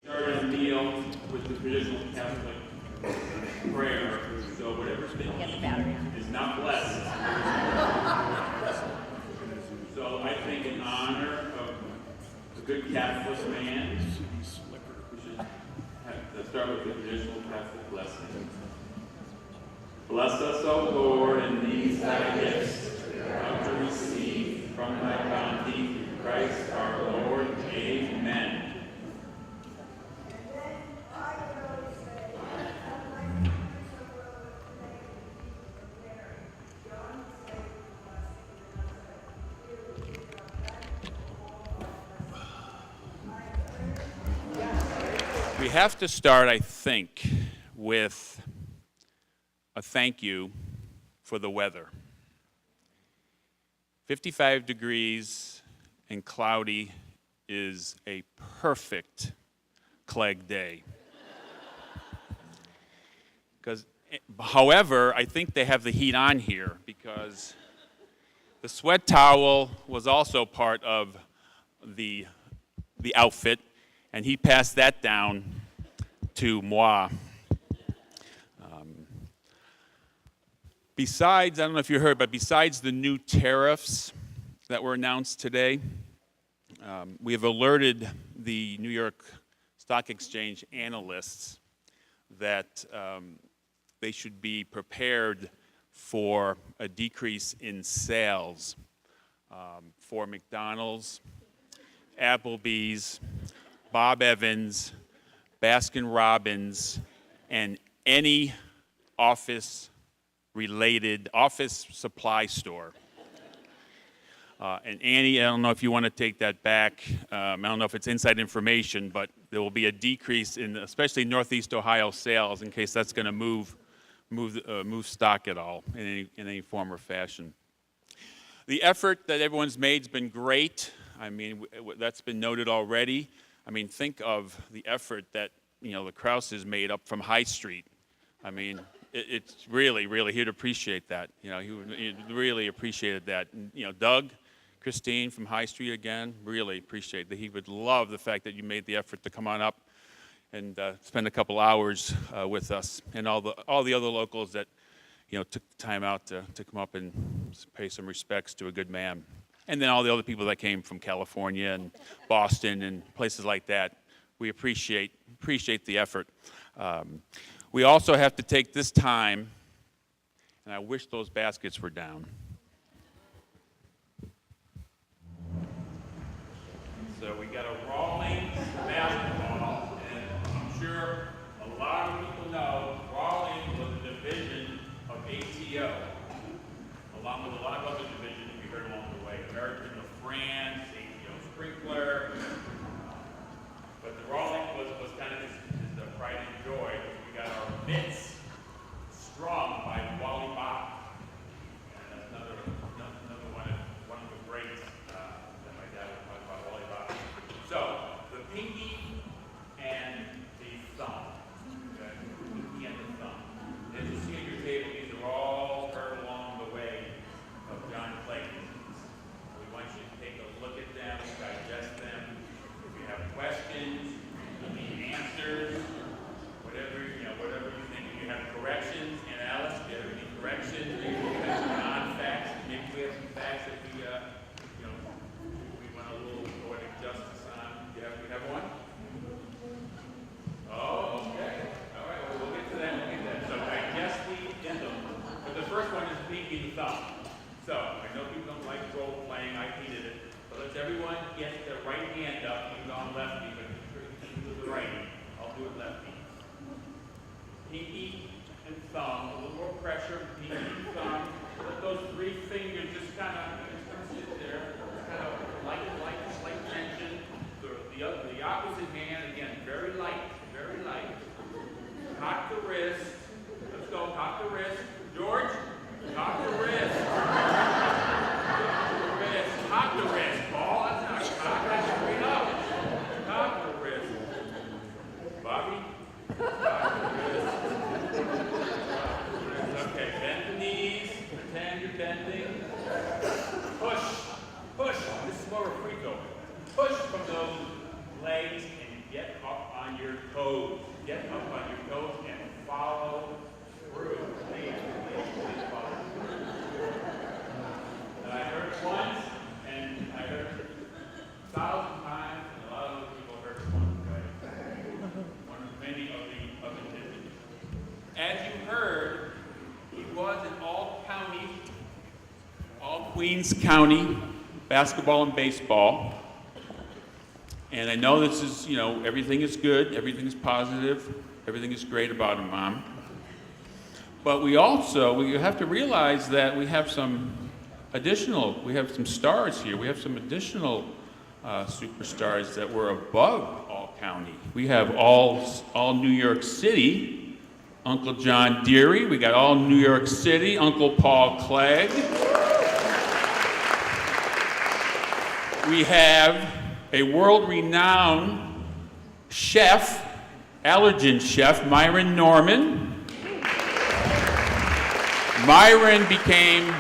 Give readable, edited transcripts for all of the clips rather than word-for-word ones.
Started a meal with the traditional Catholic prayer, so whatever's been eaten is not blessed. So I think in honor of a good Catholic man, we should start with the traditional Catholic blessing. Bless us, O Lord, in these thy gifts, about to receive from thy bounty through Christ our Lord. Amen. We have to start, I think, with a thank you for the weather. 55 degrees and cloudy is a perfect Clegg day. However, I think they have the heat on here because the sweat towel was also part of the outfit, and he passed that down to moi. Besides, I don't know if you heard, but besides the new tariffs that were announced today, we have alerted the New York Stock Exchange analysts that they should be prepared for a decrease in sales for McDonald's, Applebee's, Bob Evans, Baskin Robbins, and any office supply store. And Annie, I don't know if you want to take that back. I don't know if it's inside information, but there will be a decrease in especially Northeast Ohio sales in case that's going to move stock at all in any form or fashion. The effort that everyone's made has been great. I mean, that's been noted already. I mean, think of the effort that, the Krauses made up from High Street. I mean, it's really, really, he'd appreciate that. He really appreciated that. And, Doug, Christine from High Street again, really appreciate that. He would love the fact that you made the effort to come on up and spend a couple hours with us, and all the other locals that, took the time out to come up and pay some respects to a good man. And then all the other people that came from California and Boston and places like that. We appreciate the effort. We also have to take this time, and I wish those baskets were down. So we got a Rawlings basketball, and I'm sure a lot of people know Rawlings was a division of ATO, along with a lot of other divisions we heard along the way. American of France, ATO Sprinkler, but the Rawlings was kind of his pride and joy. We got our mitts strung by Wally Bach, and that's another one of the greats that my dad would talk about, Wally Bach. So the pinky and the thumb, okay? Pinky and the thumb. As you see on your table, these are all heard along the way of John Clegg. We want you to take a look at them, digest them. If you have questions, you need answers, whatever you think. If you have corrections, and Alice, if you have any corrections, maybe we have some non-facts, maybe we have some facts that we want a little poetic justice on. Yeah, we have one? Oh, okay. All right, well, we'll get to that. So digest the them. But the first one is pinky and thumb. So I know people don't like role playing. I hated it. But let's everyone get their right hand up. You can go on lefty, but do the right. I'll do it lefty. Pinky and thumb. A little more pressure. Pinky and thumb. Let those three fingers just kind of sit there. Just kind of light tension. The opposite hand again. Very light. Very light. Cock the wrist. Let's go. Cock the wrist. George. Cock the wrist. Cock the wrist. Paul, that's not cock. That's straight up. Cock the wrist. Bobby. Cock the wrist. Okay, bend the knees. Pretend you're bending. Push. This is more of a free throw. Push from those legs and get up on on your toes. Get up on your toes and follow through. Please follow through. And I heard it once, and I heard it 1,000 times, and a lot of other people heard it once, right? One of many of the different. As you heard, he was in all Queens County basketball and baseball. And I know this is, everything is good, everything is positive, everything is great about him, Mom. But we have to realize that we have some stars here. We have some additional superstars that were above all county. We have all New York City, Uncle John Deary. We got all New York City, Uncle Paul Clegg. We have a world-renowned chef, allergen chef, Myron Norman. Myron became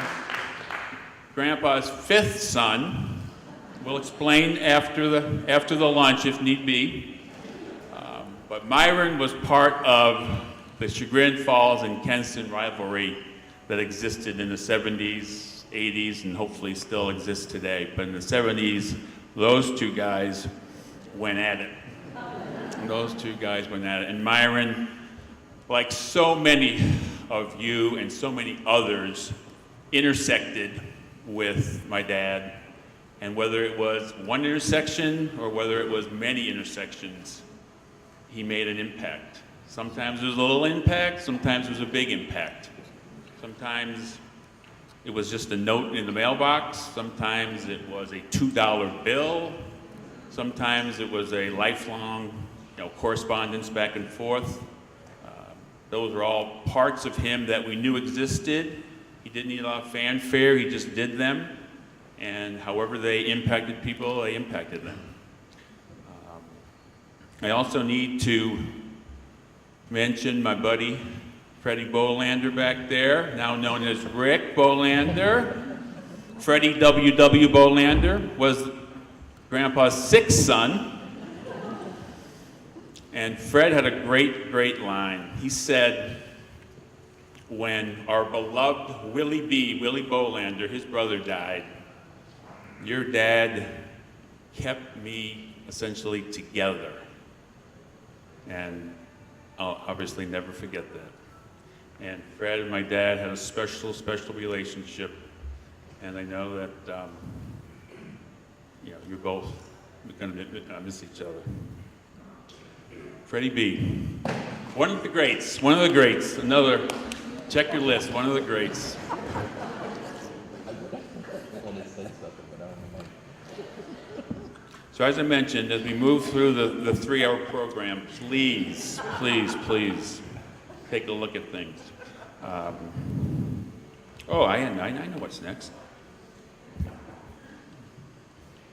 Grandpa's 5th son. We'll explain after the lunch if need be. But Myron was part of the Chagrin Falls and Kenston rivalry that existed in the 70s, 80s, and hopefully still exists today. But in the 70s, those two guys went at it. And Myron, like so many of you and so many others, intersected with my dad. And whether it was one intersection or whether it was many intersections, he made an impact. Sometimes it was a little impact, sometimes it was a big impact. Sometimes it was just a note in the mailbox. Sometimes it was a $2 bill. Sometimes it was a lifelong, correspondence back and forth. Those were all parts of him that we knew existed. He didn't need a lot of fanfare. He just did them. And however they impacted people, they impacted them. I also need to mention my buddy, Freddie Bolander back there, now known as Rick Bolander. Freddie W.W. Bolander was Grandpa's 6th son. And Fred had a great line. He said, when our beloved Willie Bolander, his brother, died, your dad kept me essentially together. And I'll obviously never forget that. And Fred and my dad had a special relationship. And I know that, you're both going to miss each other. Freddie B. One of the greats. Another, check your list, one of the greats. So as I mentioned, as we move through the 3-hour program, please take a look at things. I know what's next.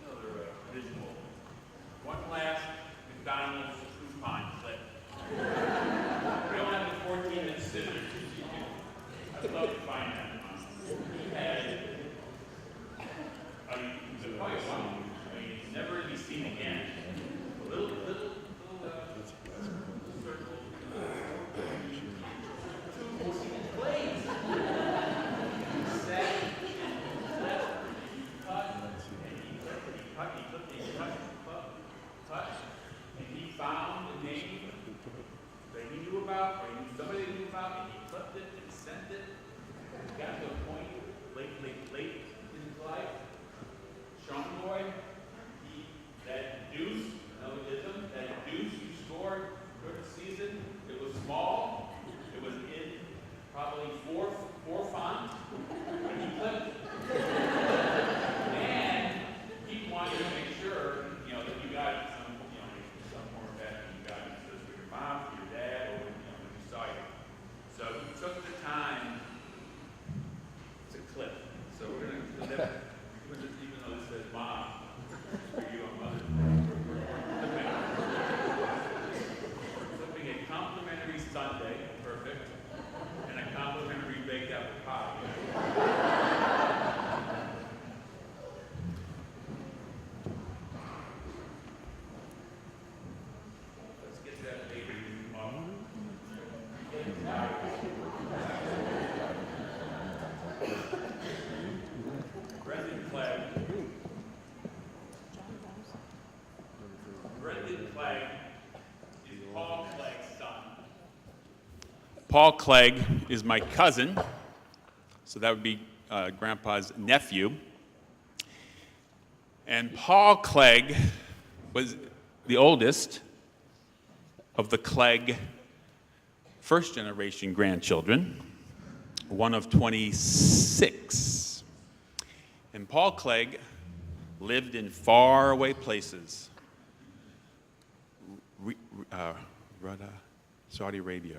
Another visual. One last McDonald's coupon clip. We don't have the 14-inch scissors. I'd love to find that. He had, the price one. Never to be seen again. Little circle. Two blades. Set and left. Cut. And he cut. And he found a name that he knew about, or he knew somebody knew about, and he clipped it and sent it. He got to a point late in his life. Sean Boy. That deuce, neologism, that deuce you scored for the season, it was small, it was in probably four font, when he clipped it. And he wanted to make sure, that you got some form of that, you got it for your mom, for your dad, or when you saw you. So he took the time Clegg is Paul Clegg's son. Paul Clegg is my cousin, so that would be Grandpa's nephew. And Paul Clegg was the oldest of the Clegg first-generation grandchildren, one of 26. And Paul Clegg lived in faraway places. Saudi Arabia,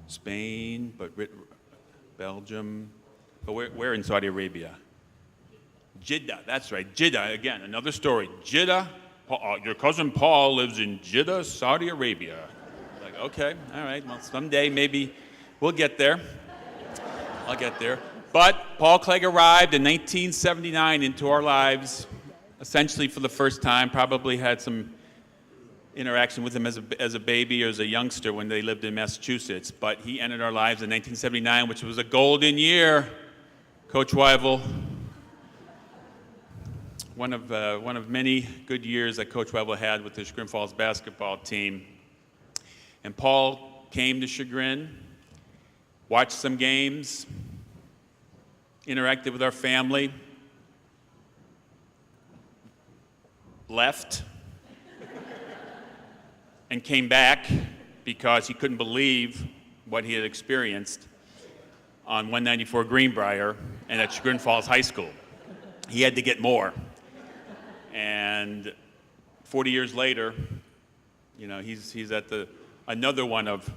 Spain, but Belgium. But where in Saudi Arabia? Jeddah, that's right, Jeddah, again, another story. Jeddah, your cousin Paul lives in Jeddah, Saudi Arabia. Like, okay, all right, well, someday maybe we'll get there. I'll get there. But Paul Clegg arrived in 1979 into our lives, essentially for the first time, probably had some interaction with him as a baby or as a youngster when they lived in Massachusetts. But he entered our lives in 1979, which was a golden year, Coach Weibel. One of many good years that Coach Weibel had with the Chagrin Falls basketball team. And Paul came to Chagrin, watched some games, interacted with our family, left, and came back because he couldn't believe what he had experienced on 194 Greenbrier and at Chagrin Falls High School. He had to get more. And 40 years later, you know, he's at another one of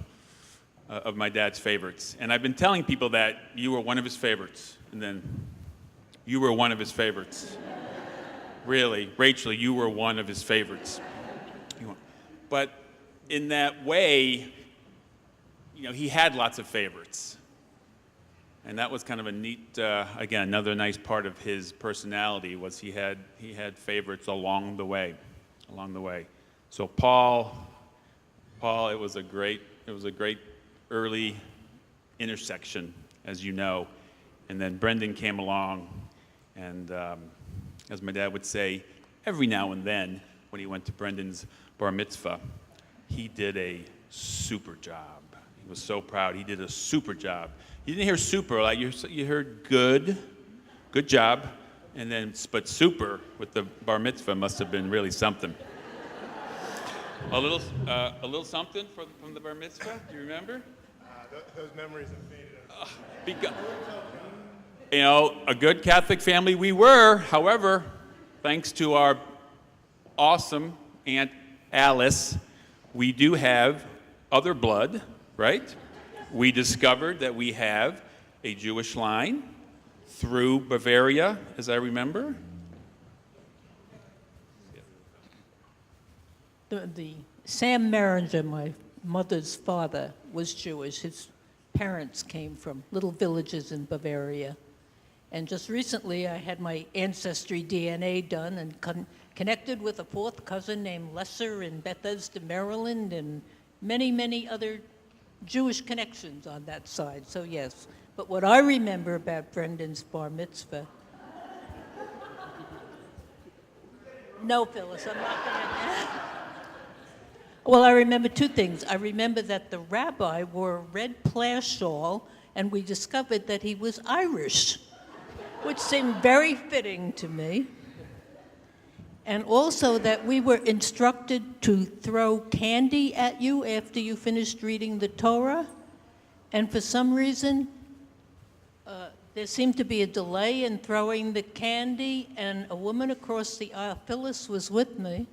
my dad's favorites. And I've been telling people that you were one of his favorites, and then you were one of his favorites. Really, Rachel, you were one of his favorites. But in that way, you know, he had lots of favorites. And that was kind of a neat, again, another nice part of his personality was he had favorites along the way. So Paul, it was a great early intersection, as you know. And then Brendan came along, and as my dad would say, every now and then, when he went to Brendan's bar mitzvah, he did a super job. He was so proud. He did a super job. You didn't hear super, like you heard good job, and then but super with the bar mitzvah must have been really something. A little something from the bar mitzvah. Do you remember? Those memories have faded. You know, a good Catholic family we were. However, thanks to our awesome Aunt Alice, we do have other blood, right? We discovered that we have a Jewish line through Bavaria, as I remember. The Sam Maringer, my mother's father, was Jewish. His parents came from little villages in Bavaria. And just recently, I had my ancestry DNA done and connected with a fourth cousin named Lesser in Bethesda, Maryland, and many, many other Jewish connections on that side, so yes. But what I remember about Brendan's bar mitzvah... No, Phyllis, I'm not going to... Well, I remember two things. I remember that the rabbi wore a red plaid shawl, and we discovered that he was Irish, which seemed very fitting to me. And also that we were instructed to throw candy at you after you finished reading the Torah. And for some reason, there seemed to be a delay in throwing the candy, and a woman across the aisle, Phyllis was with me,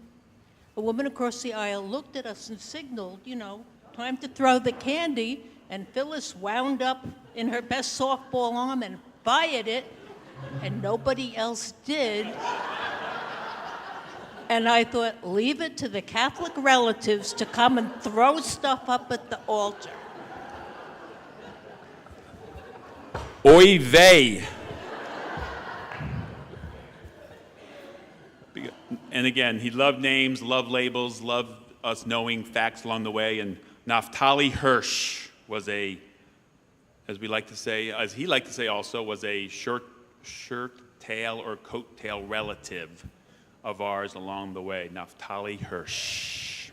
a woman across the aisle looked at us and signaled, you know, time to throw the candy, and Phyllis wound up in her best softball arm and fired it, and nobody else did. And I thought, leave it to the Catholic relatives to come and throw stuff up at the altar. Oy vey. And again, he loved names, loved labels, loved us knowing facts along the way. And Naphtali Hirsch was a, as we like to say, as he liked to say also, was a shirt tail or coat tail relative of ours along the way, Naphtali Hirsch.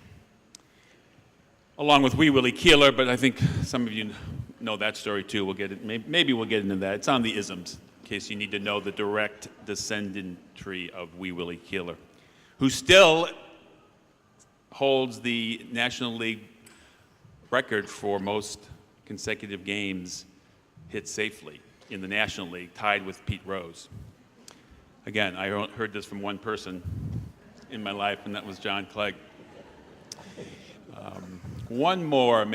Along with Wee Willie Keeler, but I think some of you know that story too. We'll get it. Maybe we'll get into that. It's on the isms, in case you need to know the direct descendantry of Wee Willie Keeler, who still holds the National League record for most consecutive games hit safely in the National League, tied with Pete Rose. Again, I heard this from one person in my life, and that was John Clegg. One more.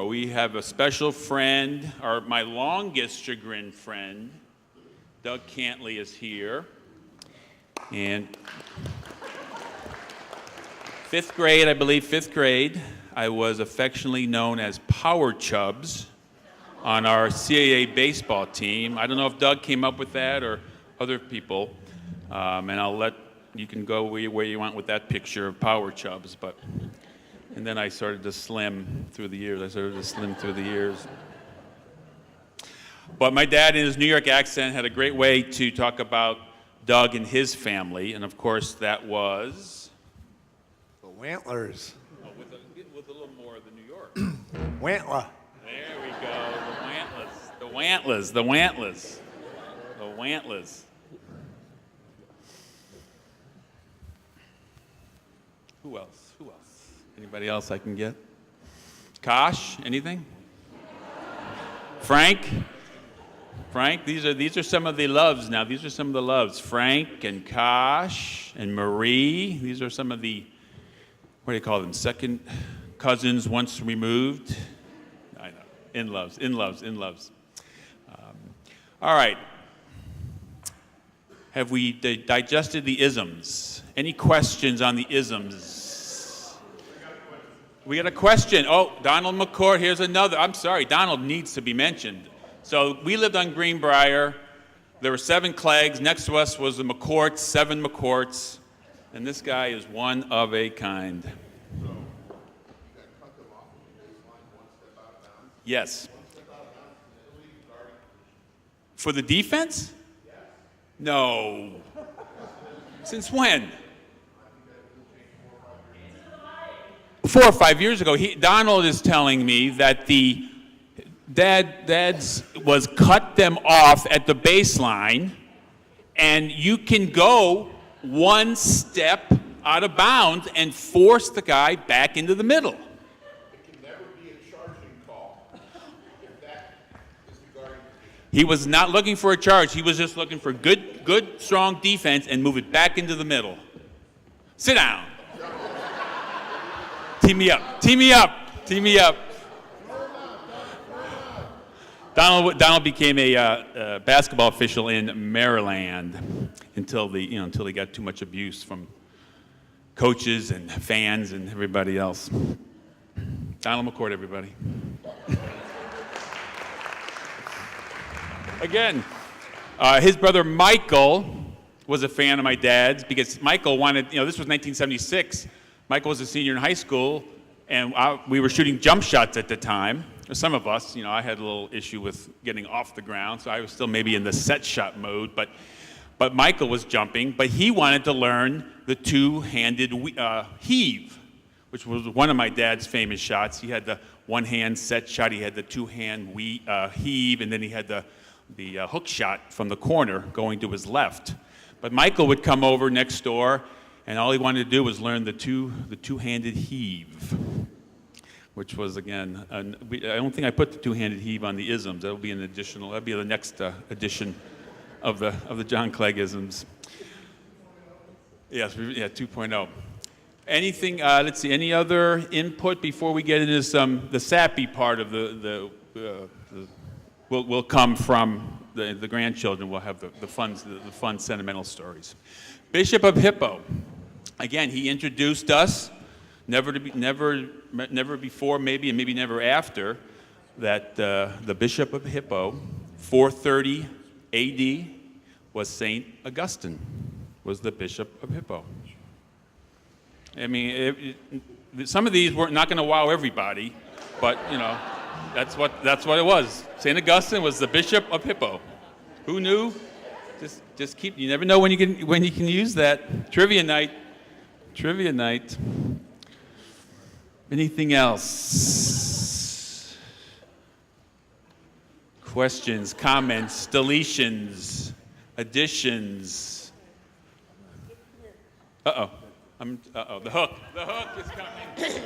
We have a special friend, or my longest chagrin friend, Doug Cantley is here. And fifth grade, I was affectionately known as Power Chubs on our CAA baseball team. I don't know if Doug came up with that or other people, and you can go where you want with that picture of Power Chubs, and then I started to slim through the years. But my dad, in his New York accent, had a great way to talk about Doug and his family, and of course that was... The Wantlers. Oh, with a little more of the New York. Wantler. There we go, the Wantlers. Who else? Anybody else I can get? Kosh, anything? Frank, these are some of the loves now. These are some of the loves. Frank and Kosh and Marie. These are some of the, what do you call them? Second cousins once removed. I know. In loves. All right. Have we digested the isms? Any questions on the isms? We got a question. Oh, Donald McCourt, here's another. I'm sorry, Donald needs to be mentioned. So we lived on Greenbrier. There were 7 Cleggs. Next to us was the McCourts, 7 McCourts. And this guy is one of a kind. Yes. For the defense? No. Since when? 4 or 5 years ago. Donald is telling me that the dad's was cut them off at the baseline, and you can go one step out of bounds and force the guy back into the middle. It can never be a charging call. If that is the guarding. He was not looking for a charge. He was just looking for good, strong defense and move it back into the middle. Sit down. Team me up. Donald became a basketball official in Maryland until he got too much abuse from coaches and fans and everybody else. Donald McCourt, everybody. Again, his brother Michael was a fan of my dad's because Michael wanted, this was 1976. Michael was a senior in high school, and we were shooting jump shots at the time. Some of us, I had a little issue with getting off the ground, so I was still maybe in the set shot mode. But Michael was jumping, but he wanted to learn the two-handed heave, which was one of my dad's famous shots. He had the one-hand set shot, he had the two-hand heave, and then he had the hook shot from the corner going to his left. But Michael would come over next door, and all he wanted to do was learn the two-handed heave, which was, again, I don't think I put the two-handed heave on the isms. That'll be that'll be the next edition of the John Clegg isms. Yes, 2.0. Anything? Let's see. Any other input before we get into the sappy part of will come from the grandchildren. We'll have the fun sentimental stories. Bishop of Hippo. Again, he introduced us, never before, maybe, and maybe never after, that the Bishop of Hippo, 430 A.D., was St. Augustine, was the Bishop of Hippo. I mean, some of these were not going to wow everybody, but, that's what it was. St. Augustine was the Bishop of Hippo. Who knew? Just keep. You never know when you can use that. Trivia night. Trivia night. Anything else? Questions, comments, deletions, additions. Uh-oh. The hook. The hook is coming.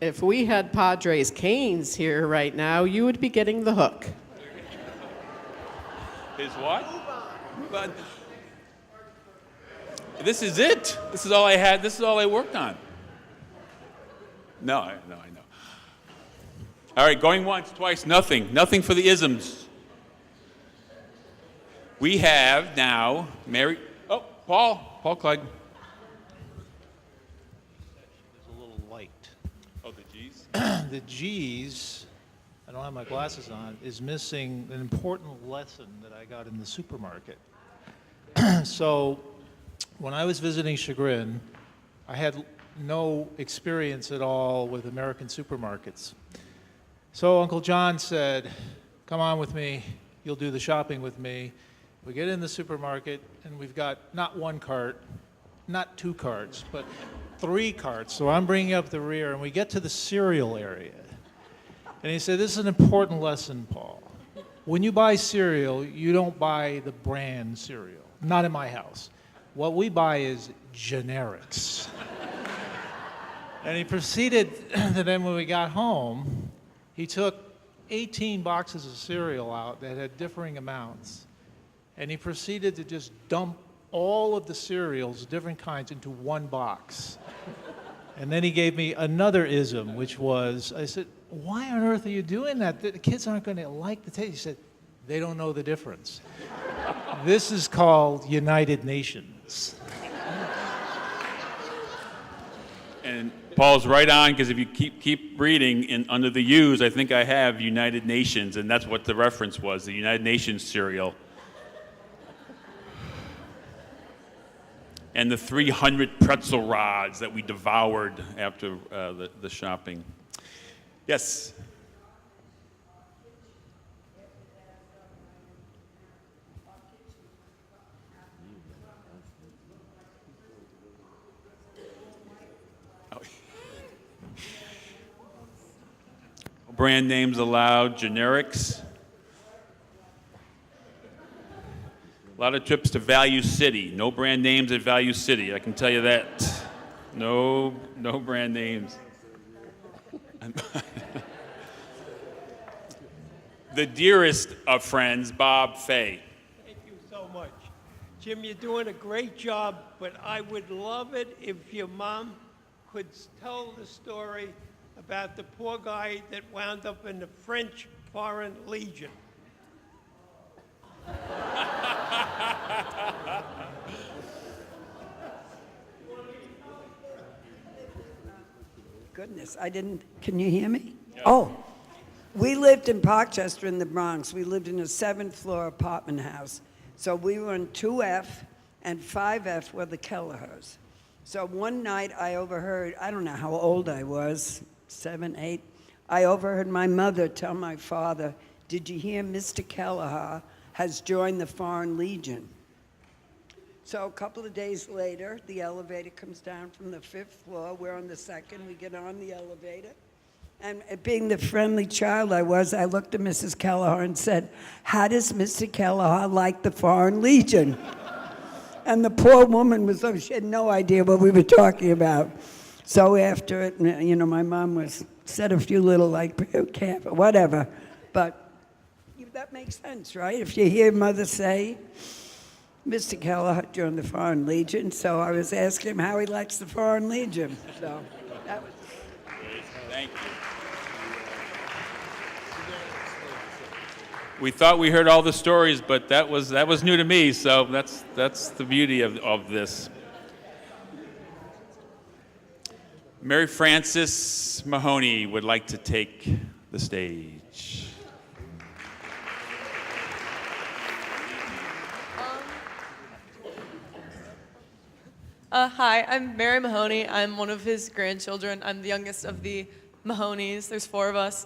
If we had Padres Canes here right now, you would be getting the hook. Is what? But this is it. This is all I had. This is all I worked on. No, I know. All right, going once, twice, nothing. Nothing for the isms. We have now Mary. Oh, Paul Clegg. It's a little light. Oh, the G's. The G's, I don't have my glasses on, is missing an important lesson that I got in the supermarket. So, when I was visiting Chagrin, I had no experience at all with American supermarkets. So Uncle John said, come on with me, you'll do the shopping with me. We get in the supermarket and we've got not one cart, not two carts, but 3 carts. So I'm bringing up the rear and we get to the cereal area. And he said, this is an important lesson, Paul. When you buy cereal, you don't buy the brand cereal, not in my house. What we buy is generics. And he proceeded to then when we got home, he took 18 boxes of cereal out that had differing amounts. And he proceeded to just dump all of the cereals, different kinds, into one box. And then he gave me another ism, which was, I said, why on earth are you doing that? The kids aren't going to like the taste. He said, they don't know the difference. This is called United Nations. And Paul's right on, because if you keep reading under the U's, I think I have United Nations, and that's what the reference was, the United Nations cereal. And the 300 pretzel rods that we devoured after the shopping. Yes? Brand names allowed, generics. A lot of trips to Value City. No brand names at Value City, I can tell you that. No brand names. The dearest of friends, Bob Fay. Thank you so much. Jim, you're doing a great job, but I would love it if your mom could tell the story about the poor guy that wound up in the French Foreign Legion. Goodness, I didn't, can you hear me? Yeah. Oh, we lived in Parkchester in the Bronx. We lived in a 7th floor apartment house. So we were in 2F and 5F were the Kelleher's. So one night I overheard, I don't know how old I was, 7, 8, I overheard my mother tell my father, did you hear Mr. Kelleher has joined the Foreign Legion? So a couple of days later, the elevator comes down from the 5th floor. We're on the 2nd. We get on the elevator. And being the friendly child I was, I looked at Mrs. Kelleher and said, how does Mr. Kelleher like the Foreign Legion? And the poor woman she had no idea what we were talking about. So after it, my mom said a few little careful, whatever. But that makes sense, right? If you hear mother say, Mr. Kelleher joined the Foreign Legion, so I was asking him how he likes the Foreign Legion. So that was. Thank you. We thought we heard all the stories, but that was new to me. So that's the beauty of this. Mary Frances Mahoney would like to take the stage. Hi, I'm Mary Mahoney. I'm one of his grandchildren. I'm the youngest of the Mahoneys. There's 4 of us.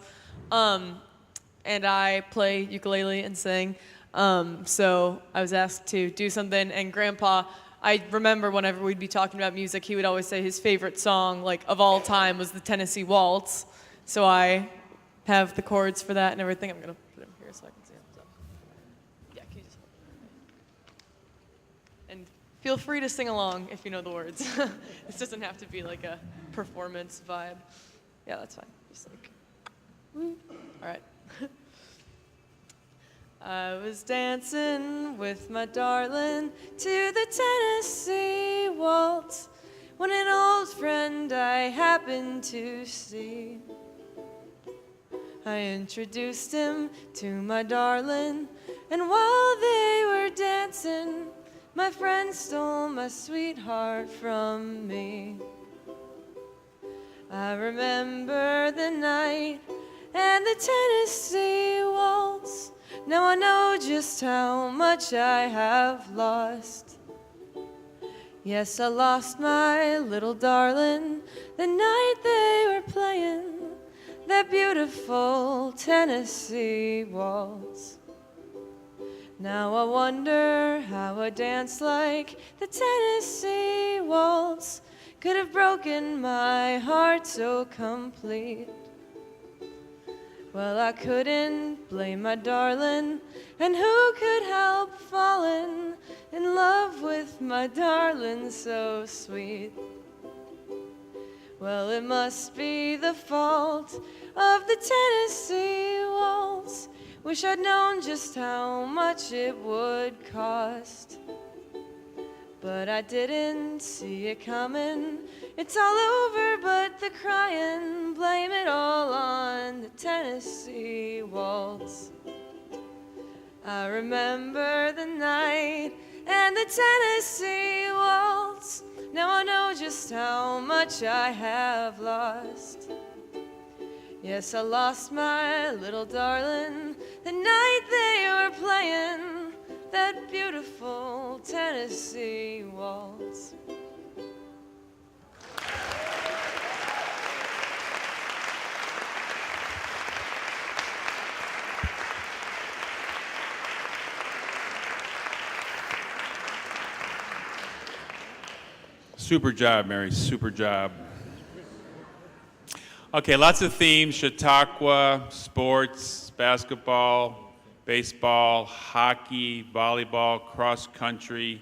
And I play ukulele and sing. So I was asked to do something, and Grandpa, I remember whenever we'd be talking about music, he would always say his favorite song, like, of all time was the Tennessee Waltz. So I have the chords for that and everything. I'm going to put them here so I can see them. So. Yeah, can you just hold it? And feel free to sing along if you know the words. This doesn't have to be like a performance vibe. Yeah, that's fine. Just like, woo. All right. I was dancing with my darling to the Tennessee Waltz when an old friend I happened to see. I introduced him to my darling, and while they were dancing, my friend stole my sweetheart from me. I remember the night and the Tennessee Waltz. Now I know just how much I have lost. Yes, I lost my little darling the night they were playing that beautiful Tennessee Waltz. Now I wonder how a dance like the Tennessee Waltz could have broken my heart so complete. Well, I couldn't blame my darling, and who could help falling in love with my darling so sweet? Well, it must be the fault of the Tennessee Waltz. Wish I'd known just how much it would cost. But I didn't see it coming. It's all over but the crying. Blame it all on the Tennessee Waltz. I remember the night and the Tennessee Waltz. Now I know just how much I have lost. Yes, I lost my little darling the night they were playing that beautiful Tennessee Waltz. Super job, Mary, super job. Okay, lots of themes: Chautauqua, sports, basketball, baseball, hockey, volleyball, cross country.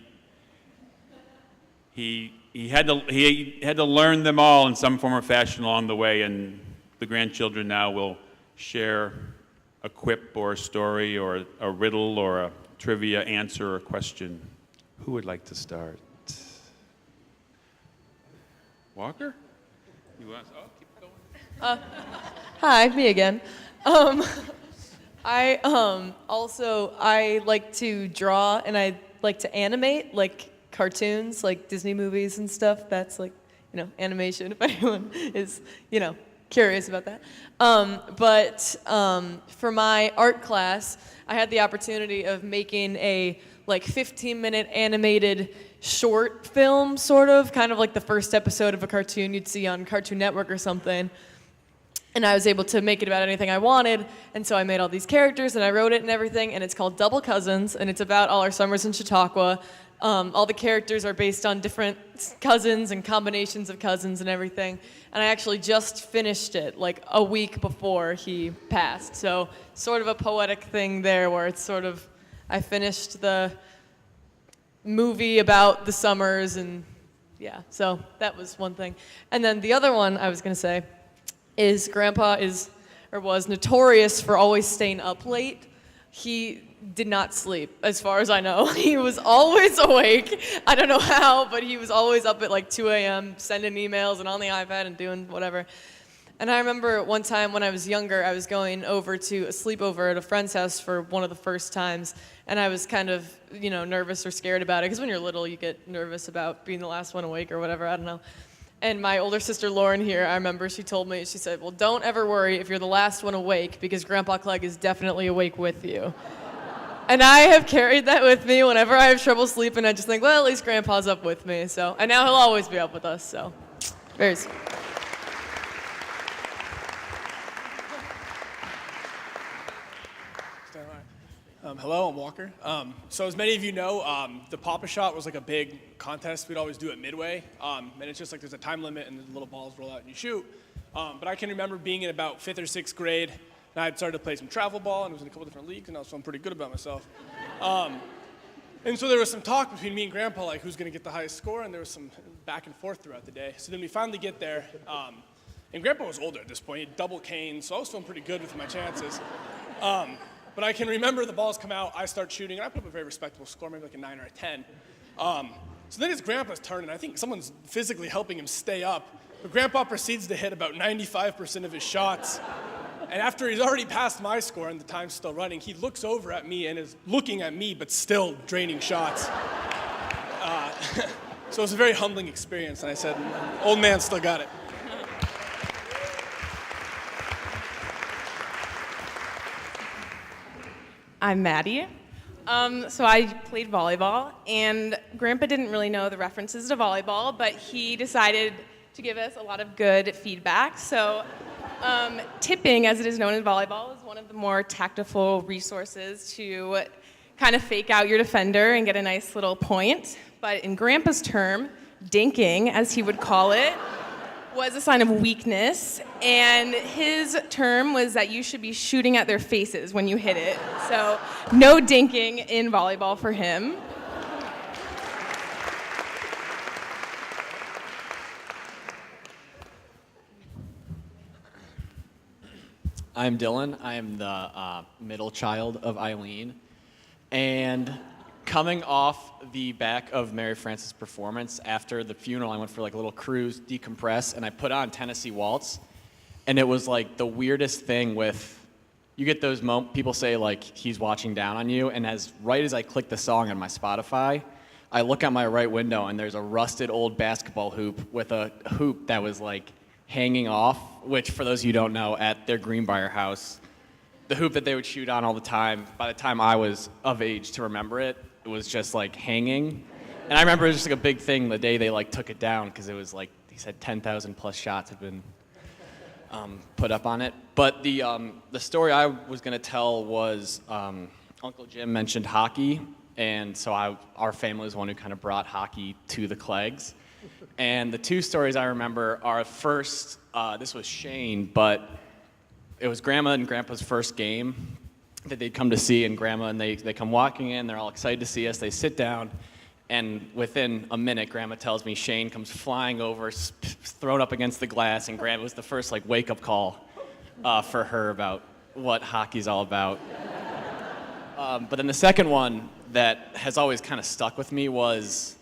He had to learn them all in some form or fashion along the way, and the grandchildren now will share a quip or a story or a riddle or a trivia answer or question. Who would like to start? Walker? You want? Oh, keep going. Hi, me again. I like to draw, and I like to animate, like cartoons, like Disney movies and stuff. That's like, animation, if anyone is, curious about that. For my art class, I had the opportunity of making a 15-minute animated short film, sort of, kind of like the first episode of a cartoon you'd see on Cartoon Network or something. And I was able to make it about anything I wanted, and so I made all these characters, and I wrote it and everything, and it's called Double Cousins, and it's about all our summers in Chautauqua. All the characters are based on different cousins and combinations of cousins and everything, and I actually just finished it, a week before he passed, so sort of a poetic thing there, where it's sort of, I finished the movie about the summers, and yeah, so that was one thing. And then the other one I was going to say is Grandpa was notorious for always staying up late. He did not sleep, as far as I know. He was always awake. I don't know how, but he was always up at 2 a.m. sending emails and on the iPad and doing whatever. And I remember one time when I was younger, I was going over to a sleepover at a friend's house for one of the first times, and I was kind of, nervous or scared about it, because when you're little, you get nervous about being the last one awake or whatever, I don't know. And my older sister Lauren here, I remember she told me, she said, well, don't ever worry if you're the last one awake, because Grandpa Clegg is definitely awake with you. And I have carried that with me whenever I have trouble sleeping. I just think, well, at least Grandpa's up with me. So, and now he'll always be up with us. So, very sweet. Hello, I'm Walker. So as many of you know, the Papa Shot was like a big contest we'd always do at Midway. And it's just like there's a time limit and the little balls roll out and you shoot. But I can remember being in about 5th or 6th grade, and I had started to play some travel ball and was in a couple different leagues, and I was feeling pretty good about myself. And so there was some talk between me and Grandpa, like who's going to get the highest score, and there was some back and forth throughout the day. So then we finally get there, and Grandpa was older at this point. He had double cane, so I was feeling pretty good with my chances. But I can remember the balls come out, I start shooting, and I put up a very respectable score, maybe like a 9 or a 10. So then it's Grandpa's turn, and I think someone's physically helping him stay up. But Grandpa proceeds to hit about 95% of his shots. And after he's already passed my score and the time's still running, he looks over at me and is looking at me, but still draining shots. So it was a very humbling experience, and I said, old man still got it. I'm Maddie. So I played volleyball, and Grandpa didn't really know the references to volleyball, but he decided to give us a lot of good feedback. So tipping, as it is known in volleyball, is one of the more tactful resources to kind of fake out your defender and get a nice little point. But in Grandpa's term, dinking, as he would call it, was a sign of weakness, and his term was that you should be shooting at their faces when you hit it. So no dinking in volleyball for him. I'm Dylan. I am the middle child of Eileen. And coming off the back of Mary Frances' performance, after the funeral, I went for like a little cruise, decompress, and I put on Tennessee Waltz. And it was like the weirdest thing with, you get those moments, people say like he's watching down on you, and right as I click the song on my Spotify, I look out my right window and there's a rusted old basketball hoop with a hoop that was like hanging off, which for those of you who don't know, at their Greenbrier house, the hoop that they would shoot on all the time, by the time I was of age to remember it, it was just like hanging. And I remember it was just like a big thing the day they like took it down, because it was like, he said 10,000 plus shots had been put up on it. But the story I was gonna tell was Uncle Jim mentioned hockey, and so our family was the one who kind of brought hockey to the Cleggs. And the two stories I remember are first, this was Shane, but it was Grandma and Grandpa's first game that they'd come to see, and Grandma and they come walking in, they're all excited to see us, they sit down, and within a minute, Grandma tells me Shane comes flying over, thrown up against the glass, and Grandma was the first like wake-up call for her about what hockey's all about. But then the second one that has always kind of stuck with me was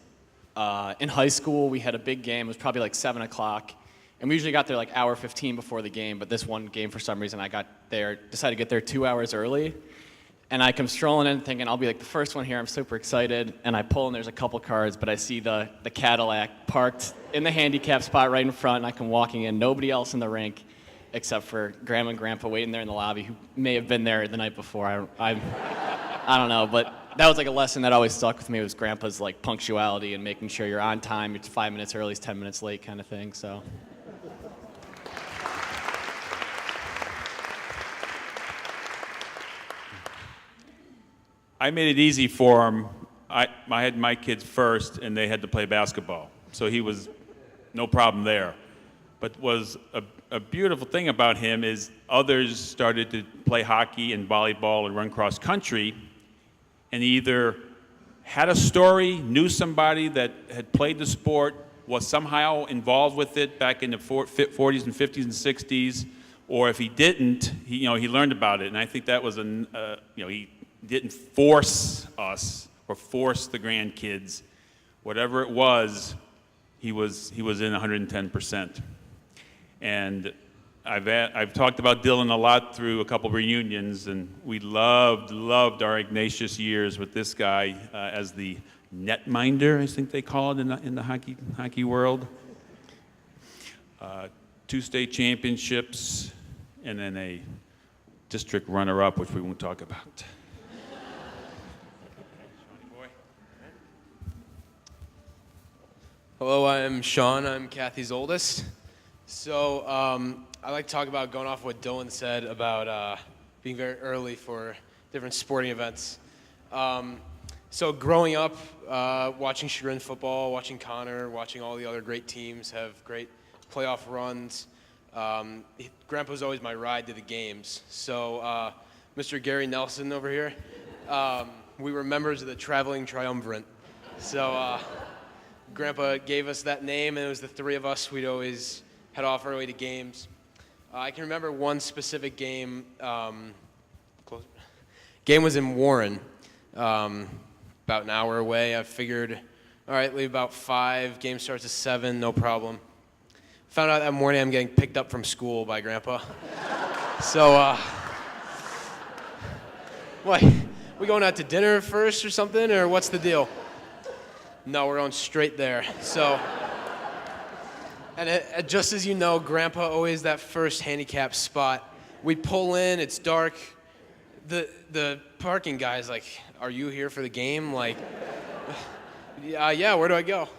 in high school, we had a big game. It was probably like 7 o'clock. And we usually got there like hour 15 before the game. But this one game, for some reason, I decided to get there 2 hours early. And I come strolling in thinking, I'll be like the first one here. I'm super excited. And I pull, and there's a couple cars. But I see the Cadillac parked in the handicap spot right in front. And I come walking in. Nobody else in the rink except for Grandma and Grandpa waiting there in the lobby, who may have been there the night before. I don't know. But that was like a lesson that always stuck with me, was Grandpa's like punctuality and making sure you're on time. It's 5 minutes early, it's 10 minutes late kind of thing. So. I made it easy for him. I had my kids first, and they had to play basketball. So he was no problem there. But was a beautiful thing about him is others started to play hockey and volleyball and run cross country, and either had a story, knew somebody that had played the sport, was somehow involved with it back in the 40s and 50s and 60s, or if he didn't, he learned about it. And I think that was he didn't force us or force the grandkids. Whatever it was, he was in 110%. And I've talked about Dylan a lot through a couple reunions, and we loved our Ignatius years with this guy as the netminder, I think they call it in the hockey world. 2 state championships, and then a district runner-up, which we won't talk about. Hello, I'm Sean. I'm Kathy's oldest. So I like to talk about going off what Dylan said about being very early for different sporting events. So growing up, watching Chagrin football, watching Connor, watching all the other great teams have great playoff runs. Grandpa's always my ride to the games. So Mr. Gary Nelson over here, we were members of the Traveling Triumvirate. So Grandpa gave us that name, and it was the three of us. We'd always head off early to games. I can remember one specific game. Game was in Warren, about an hour away. I figured, all right, leave about 5. Game starts at 7, no problem. Found out that morning I'm getting picked up from school by Grandpa. So, what? We going out to dinner first or something, or what's the deal? No, we're going straight there. So, and just as you know, Grandpa always that first handicap spot. We pull in, it's dark. The parking guy's like, "Are you here for the game?" Like, yeah, where do I go?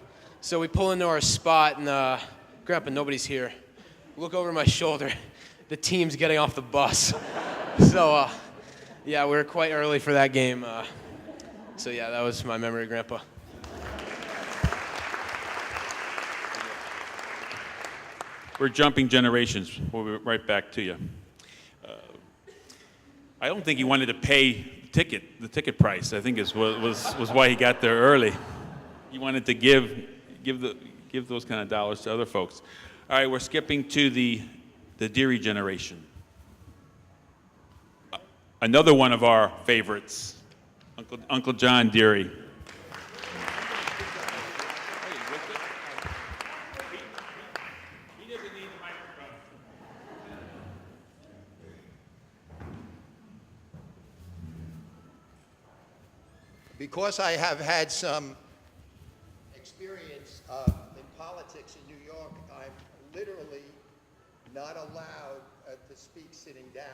So we pull into our spot, and Grandpa, nobody's here. Look over my shoulder. The team's getting off the bus. So, yeah, we were quite early for that game. So, yeah, that was my memory of Grandpa. We're jumping generations. We'll be right back to you. I don't think he wanted to pay the ticket price. I think was why he got there early. He wanted to give those kind of dollars to other folks. All right, we're skipping to the Deary generation. Another one of our favorites, Uncle John Deary. Because I have had some experience in politics in New York, I'm literally not allowed to speak sitting down.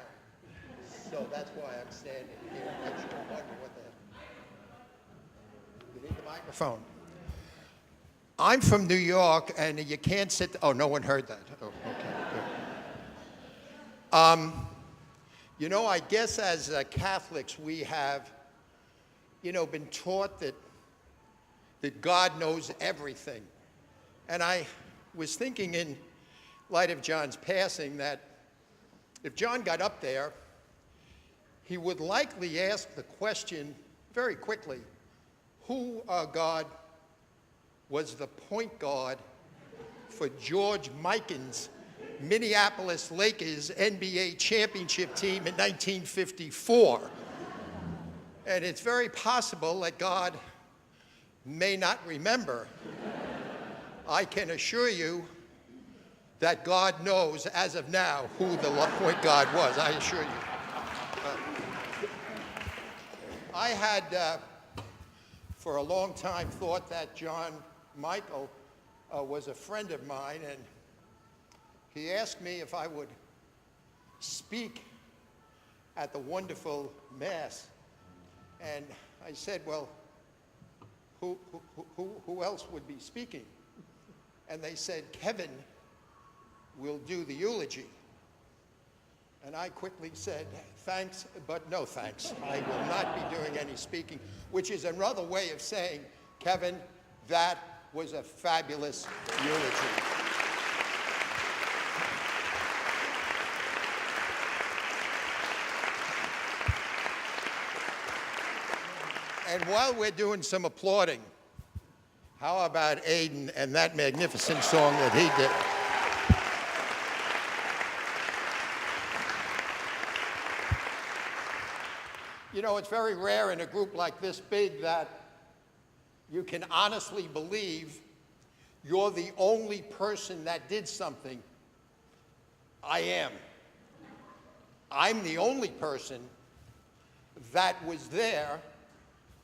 So that's why I'm standing here. I'm sure wondering what the hell. You need the microphone. I'm from New York, and you can't sit. Oh, no one heard that. Oh, okay. You know, I guess as Catholics, we have, been taught that God knows everything. And I was thinking in light of John's passing that if John got up there, he would likely ask the question very quickly, who, God, was the point guard for George Mikan's Minneapolis Lakers NBA championship team in 1954? And it's very possible that God may not remember. I can assure you that God knows, as of now, who the point guard was. I assure you. I had, for a long time, thought that John Michael was a friend of mine, and he asked me if I would speak at the wonderful Mass. And I said, well, who else would be speaking? And they said, Kevin will do the eulogy. And I quickly said, thanks, but no thanks. I will not be doing any speaking, which is another way of saying, Kevin, that was a fabulous eulogy. And while we're doing some applauding, how about Aiden and that magnificent song that he did? You know, it's very rare in a group like this big that you can honestly believe you're the only person that did something. I am. I'm the only person that was there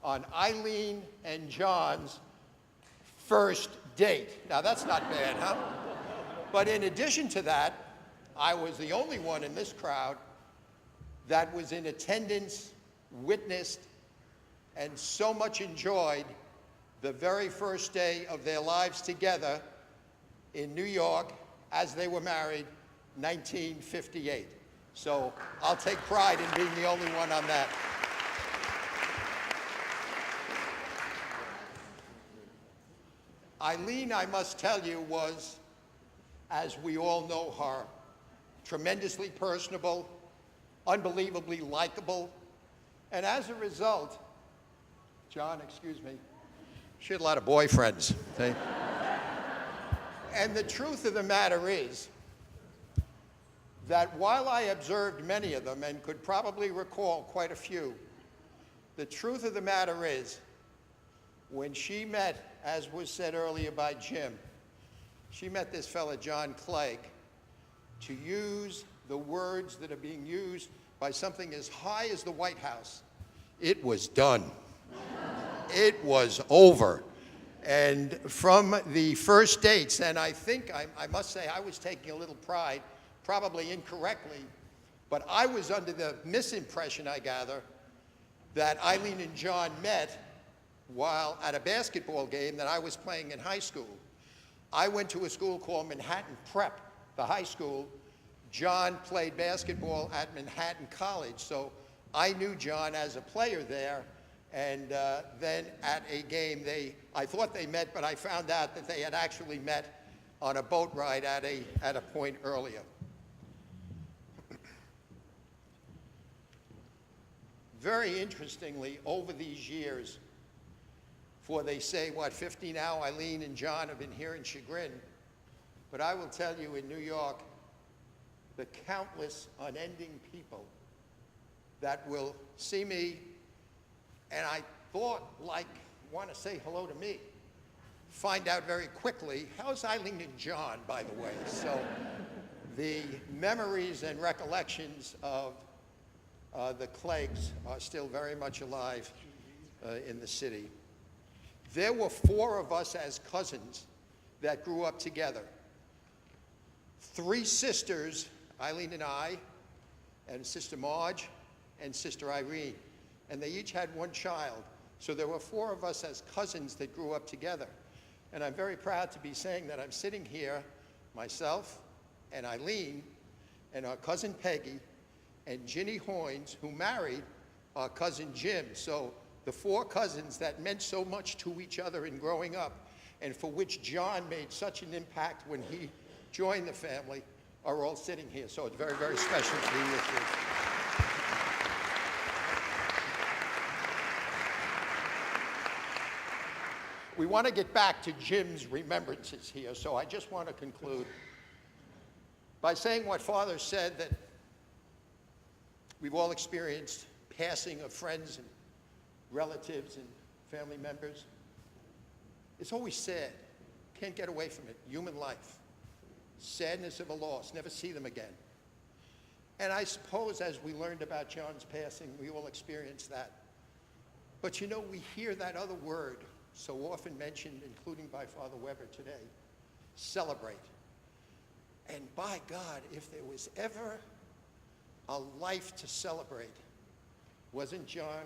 on Eileen and John's first date. Now, that's not bad, huh? But in addition to that, I was the only one in this crowd that was in attendance, witnessed, and so much enjoyed the very first day of their lives together in New York as they were married, 1958. So I'll take pride in being the only one on that. Eileen, I must tell you, was, as we all know her, tremendously personable, unbelievably likable, and as a result, John, excuse me, she had a lot of boyfriends. See? And the truth of the matter is that while I observed many of them and could probably recall quite a few, the truth of the matter is, when she met, as was said earlier by Jim, she met this fella, John Clegg, to use the words that are being used by something as high as the White House. It was done. It was over. And from the first dates, and I think, I must say, I was taking a little pride, probably incorrectly, but I was under the misimpression, I gather, that Eileen and John met while at a basketball game that I was playing in high school. I went to a school called Manhattan Prep, the high school. John played basketball at Manhattan College, so I knew John as a player there. And then at a game, I thought they met, but I found out that they had actually met on a boat ride at a point earlier. Very interestingly, over these years, for they say, 50 now, Eileen and John have been here in Chagrin. But I will tell you, in New York, the countless unending people that will see me, and I thought, want to say hello to me, find out very quickly, how's Eileen and John, by the way? So the memories and recollections of the Cleggs are still very much alive in the city. There were 4 of us as cousins that grew up together. 3 sisters, Eileen and I, and Sister Marge, and Sister Irene. And they each had 1 child. So there were 4 of us as cousins that grew up together. And I'm very proud to be saying that I'm sitting here, myself and Eileen, and our cousin Peggy, and Ginny Hoynes, who married our cousin Jim. So the 4 cousins that meant so much to each other in growing up, and for which John made such an impact when he joined the family, are all sitting here. So it's very, very special to be with you. We want to get back to Jim's remembrances here, so I just want to conclude by saying what Father said, that we've all experienced passing of friends and relatives and family members. It's always sad. Can't get away from it. Human life. Sadness of a loss. Never see them again. And I suppose as we learned about John's passing, we all experienced that. But you know, we hear that other word so often mentioned, including by Father Weber today, celebrate. And by God, if there was ever a life to celebrate, wasn't John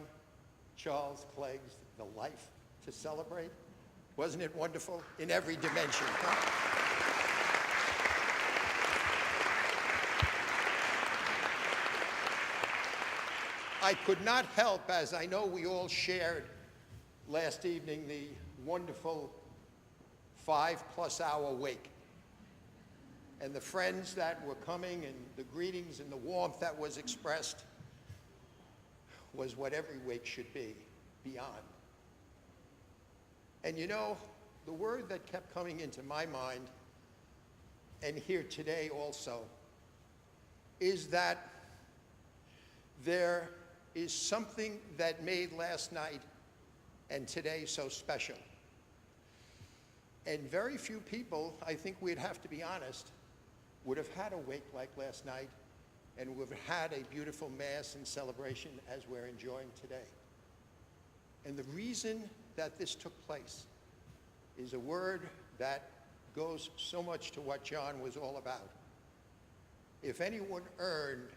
Charles Clegg's the life to celebrate? Wasn't it wonderful? In every dimension. I could not help, as I know we all shared last evening, the wonderful 5+ hour wake. And the friends that were coming and the greetings and the warmth that was expressed was what every wake should be, beyond. And you know, the word that kept coming into my mind, and here today also, is that there is something that made last night and today so special. And very few people, I think we'd have to be honest, would have had a wake like last night and would have had a beautiful Mass and celebration as we're enjoying today. And the reason that this took place is a word that goes so much to what John was all about. If anyone earned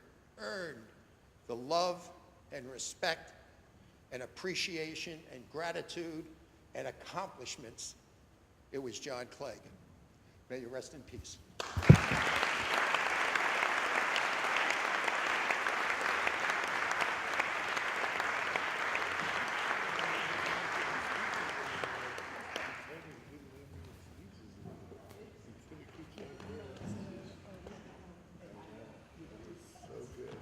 the love and respect and appreciation and gratitude and accomplishments, it was John Clegg. May you rest in peace.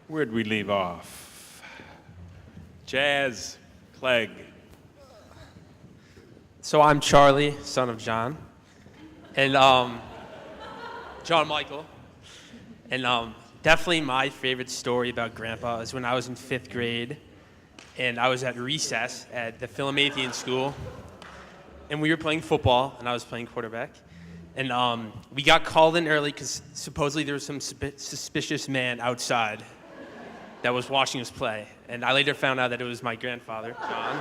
Where'd we leave off? Jazz, Clegg. So I'm Charlie, son of John, and John Michael, and definitely my favorite story about Grandpa is when I was in 5th grade, and I was at recess at the Philomathian School, and we were playing football, and I was playing quarterback, and we got called in early because supposedly there was some suspicious man outside that was watching us play, and I later found out that it was my grandfather, John,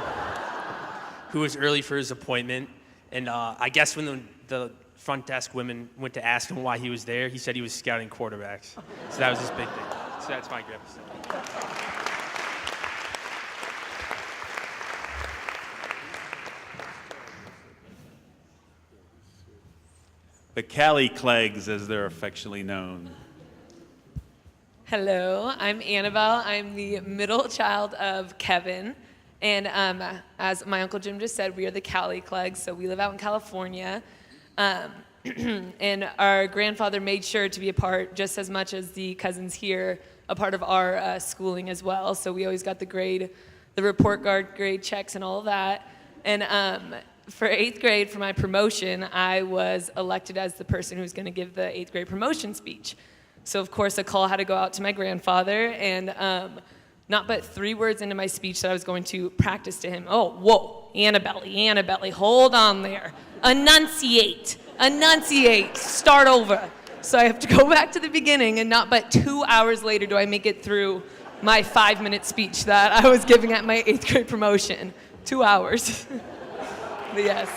who was early for his appointment, and I guess when the front desk women went to ask him why he was there, he said he was scouting quarterbacks. So that was his big thing. So that's my grandpa's story. The Cali Cleggs, as they're affectionately known. Hello, I'm Annabelle. I'm the middle child of Kevin. And as my Uncle Jim just said, we are the Cali Cleggs, so we live out in California. And our grandfather made sure to be a part, just as much as the cousins here, a part of our schooling as well. So we always got the report card grade checks and all of that. And for 8th grade, for my promotion, I was elected as the person who was going to give the 8th grade promotion speech. So of course, a call had to go out to my grandfather, and not but 3 words into my speech that I was going to practice to him. Oh, whoa, Annabelle, hold on there. Enunciate, start over. So I have to go back to the beginning, and not but 2 hours later do I make it through my 5-minute speech that I was giving at my 8th grade promotion. 2 hours. But yes.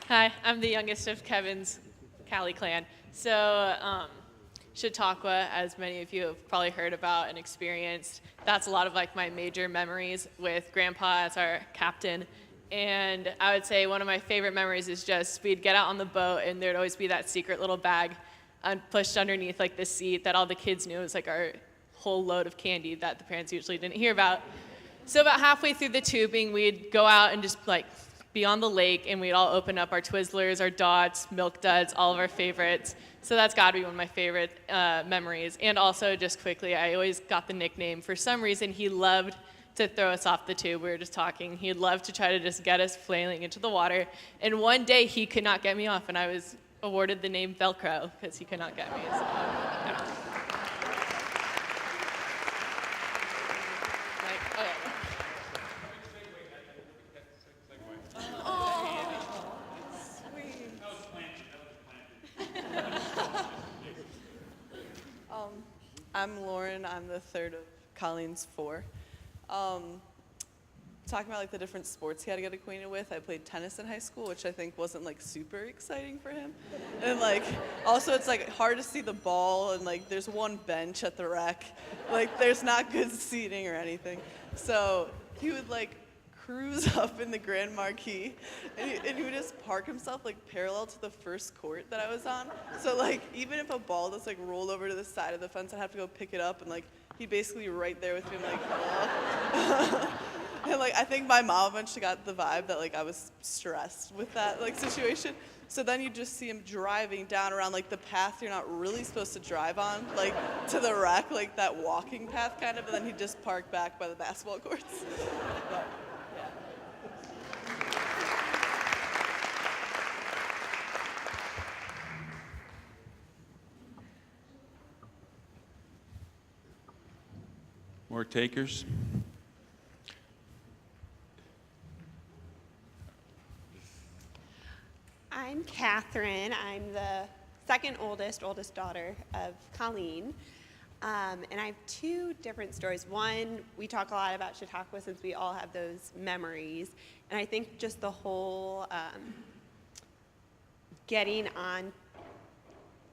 Hi, I'm the youngest of Kevin's Cali clan. So Chautauqua, as many of you have probably heard about and experienced, that's a lot of like my major memories with Grandpa as our captain. And I would say one of my favorite memories is just we'd get out on the boat and there'd always be that secret little bag pushed underneath like the seat that all the kids knew was like our whole load of candy that the parents usually didn't hear about. So about halfway through the tubing, we'd go out and just like be on the lake, and we'd all open up our Twizzlers, our Dots, Milk Duds, all of our favorites. So that's got to be one of my favorite memories. And also, just quickly, I always got the nickname. For some reason, he loved to throw us off the tube. We were just talking. He'd love to try to just get us flailing into the water. And one day, he could not get me off, and I was awarded the name Velcro because he could not get me. So, yeah. I'm Lauren. I'm the third of Colleen's 4. Talking about like the different sports he had to get acquainted with, I played tennis in high school, which I think wasn't like super exciting for him. And like, also it's like hard to see the ball, and like there's one bench at the rec. Like there's not good seating or anything. So he would like cruise up in the Grand Marquis, and he would just park himself like parallel to the first court that I was on. So like even if a ball just like rolled over to the side of the fence, I'd have to go pick it up, and like he'd basically be right there with me. I'm like, hello. And like I think my mom eventually got the vibe that like I was stressed with that like situation. So then you just see him driving down around like the path you're not really supposed to drive on, like to the rec, like that walking path kind of, and then he'd just park back by the basketball courts. But, More takers? I'm Catherine. I'm the second oldest daughter of Colleen. And I have 2 different stories. One, we talk a lot about Chautauqua since we all have those memories. And I think just the whole getting on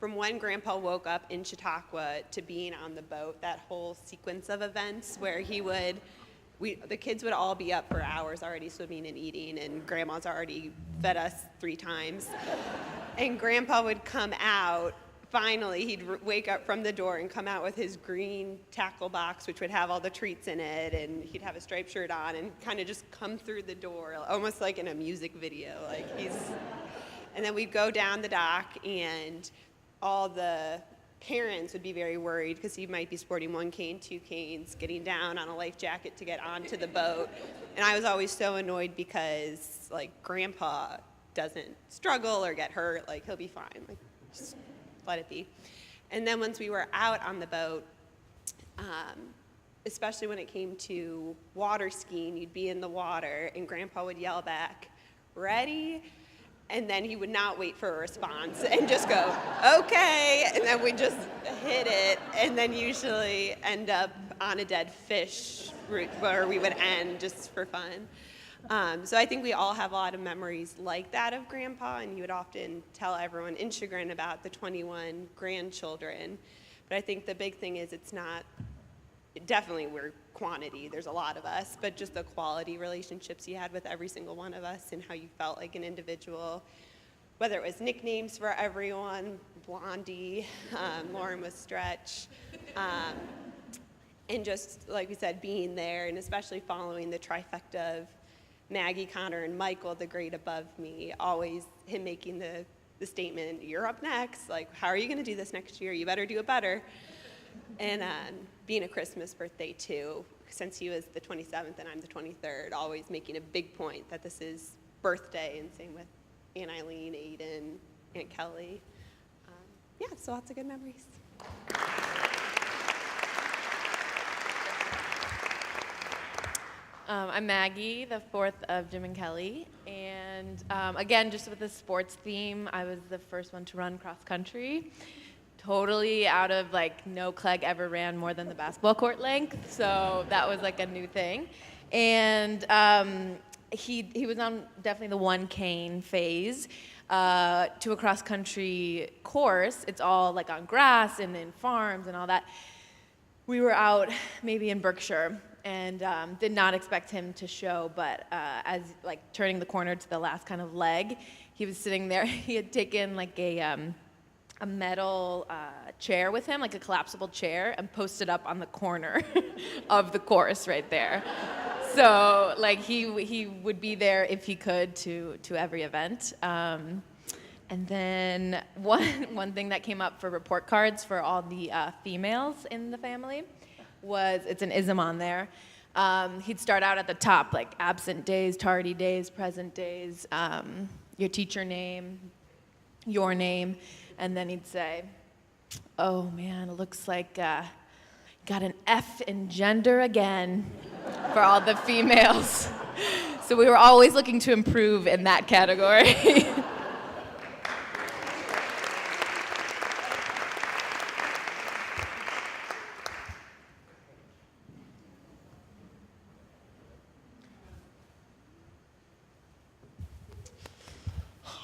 from when Grandpa woke up in Chautauqua to being on the boat, that whole sequence of events where the kids would all be up for hours already swimming and eating, and Grandma's already fed us 3 times. And Grandpa would come out, finally, he'd wake up from the door and come out with his green tackle box, which would have all the treats in it, and he'd have a striped shirt on and kind of just come through the door, almost like in a music video. And then we'd go down the dock, and all the parents would be very worried because he might be sporting 1 cane, 2 canes, getting down on a life jacket to get onto the boat. And I was always so annoyed because, like, Grandpa doesn't struggle or get hurt. Like, he'll be fine. Like, just let it be. And then once we were out on the boat, especially when it came to water skiing, you'd be in the water, and Grandpa would yell back, "Ready?" And then he would not wait for a response and just go, "Okay," and then we'd just hit it, and then usually end up on a dead fish route where we would end just for fun. So I think we all have a lot of memories like that of Grandpa, and he would often tell everyone in Chagrin about the 21 grandchildren. But I think the big thing is it's not, definitely we're quantity, there's a lot of us, but just the quality relationships you had with every single one of us and how you felt like an individual, whether it was nicknames for everyone, Blondie, Lauren was Stretch, and just, like we said, being there, and especially following the trifecta of Maggie, Connor, and Michael, the grade above me, always him making the statement, "You're up next, like, how are you gonna do this next year? You better do it better." And being a Christmas birthday too, since he was the 27th and I'm the 23rd, always making a big point that this is birthday, and same with Aunt Eileen, Aiden, Aunt Kelly. Yeah, so lots of good memories. I'm Maggie, the 4th of Jim and Kelly, and again, just with the sports theme, I was the first one to run cross country. Totally out of, like, no Clegg ever ran more than the basketball court length, so that was like a new thing. And he was on definitely the 1 cane phase. To a cross country course, it's all like on grass and in farms and all that. We were out maybe in Berkshire and did not expect him to show, but as like turning the corner to the last kind of leg, he was sitting there. He had taken like a metal chair with him, like a collapsible chair, and posted up on the corner of the course right there. So like he would be there if he could to every event. And then one thing that came up for report cards for all the females in the family was, it's an ism on there. He'd start out at the top, like absent days, tardy days, present days, your teacher name, your name, and then he'd say, "Oh man, it looks like got an F in gender again," for all the females. So we were always looking to improve in that category.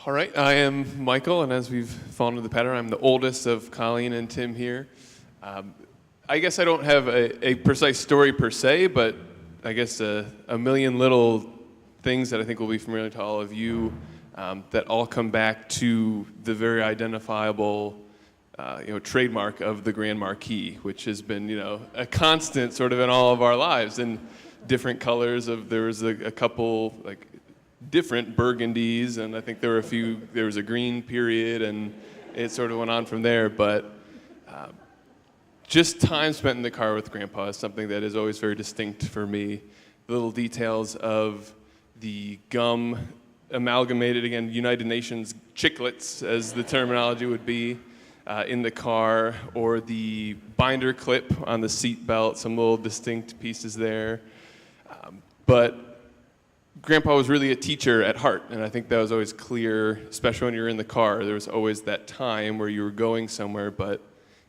All right, I am Michael, and as we've fallen into the pattern, I'm the oldest of Colleen and Tim here. I guess I don't have a precise story per se, but I guess a million little things that I think will be familiar to all of you that all come back to the very identifiable trademark of the Grand Marquis, which has been a constant sort of in all of our lives in different colors. There was a couple like different burgundies, and I think there was a green period, and it sort of went on from there. But just time spent in the car with Grandpa is something that is always very distinct for me. The little details of the gum amalgamated, again, United Nations chiclets, as the terminology would be, in the car, or the binder clip on the seat belt, some little distinct pieces there. But Grandpa was really a teacher at heart, and I think that was always clear, especially when you were in the car. There was always that time where you were going somewhere, but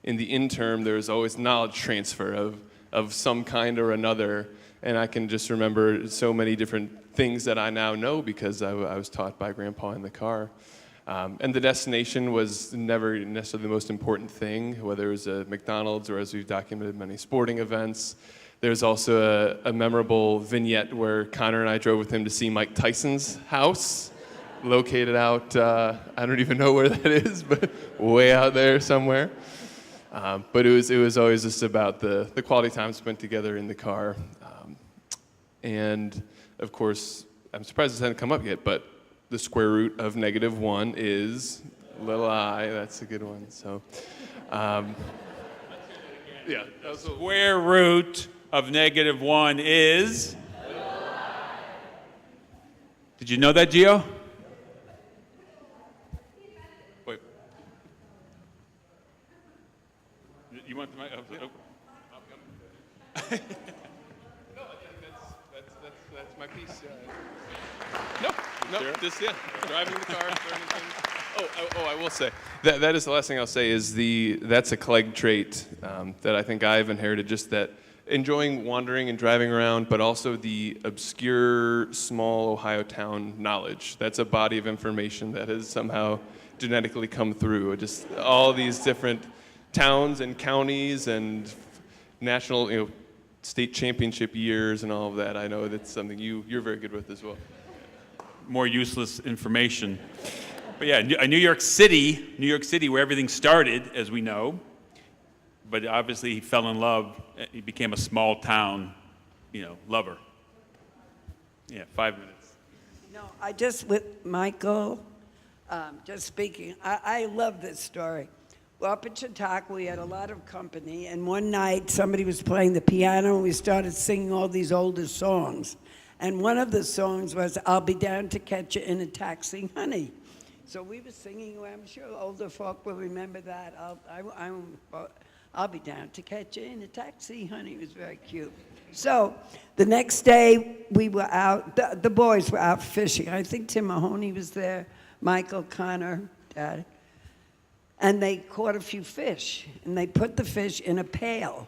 in the interim, there was always knowledge transfer of some kind or another, and I can just remember so many different things that I now know because I was taught by Grandpa in the car. And the destination was never necessarily the most important thing, whether it was a McDonald's or, as we've documented, many sporting events. There's also a memorable vignette where Connor and I drove with him to see Mike Tyson's house, located out, I don't even know where that is, but way out there somewhere. But it was always just about the quality time spent together in the car. And of course, I'm surprised this hasn't come up yet, but the square root of -1 is little I. That's a good one. So, yeah. The square root of -1 is? Did you know that, Gio? Wait. You want the mic? Oh, oh. No, I think that's my piece. No, just driving the car, learning things. I will say that is the last thing I'll say is that's a Clegg trait that I think I've inherited. Just that enjoying wandering and driving around, but also the obscure small Ohio town knowledge. That's a body of information that has somehow genetically come through. Just all these different towns and counties and national, state championship years and all of that. I know that's something you're very good with as well. More useless information. But yeah, New York City, where everything started, as we know. But obviously, he fell in love. He became a small town, lover. Yeah, 5 minutes. I just, with Michael, just speaking, I love this story. Well, up in Chautauqua, we had a lot of company, and one night somebody was playing the piano, and we started singing all these older songs. And one of the songs was, "I'll be down to catch you in a taxi, honey." So we were singing, I'm sure older folk will remember that. I'll be down to catch you in a taxi, honey. It was very cute. So the next day, we were out, the boys were out fishing. I think Tim Mahoney was there, Michael, Connor, Dad. And they caught a few fish, and they put the fish in a pail.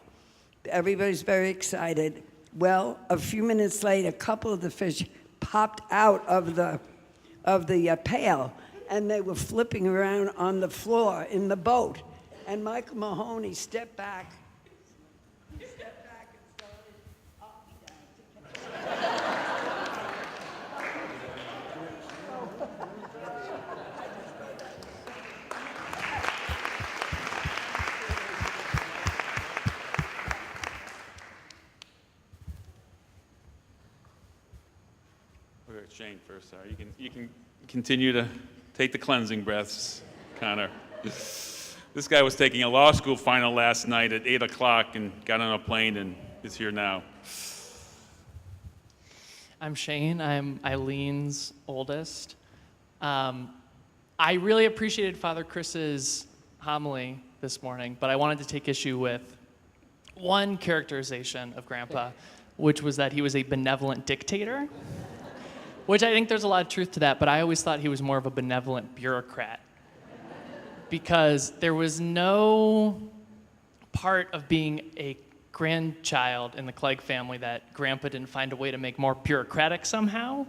Everybody's very excited. Well, a few minutes later, a couple of the fish popped out of the pail, and they were flipping around on the floor in the boat. And Michael Mahoney stepped back and started, "I'll be down to catch you." We'll go to Shane first. Sorry, you can continue to take the cleansing breaths, Connor. This guy was taking a law school final last night at 8 o'clock and got on a plane and is here now. I'm Shane. I'm Eileen's oldest. I really appreciated Father Chris's homily this morning, but I wanted to take issue with one characterization of Grandpa, which was that he was a benevolent dictator, which I think there's a lot of truth to that, but I always thought he was more of a benevolent bureaucrat, because there was no part of being a grandchild in the Clegg family that Grandpa didn't find a way to make more bureaucratic somehow.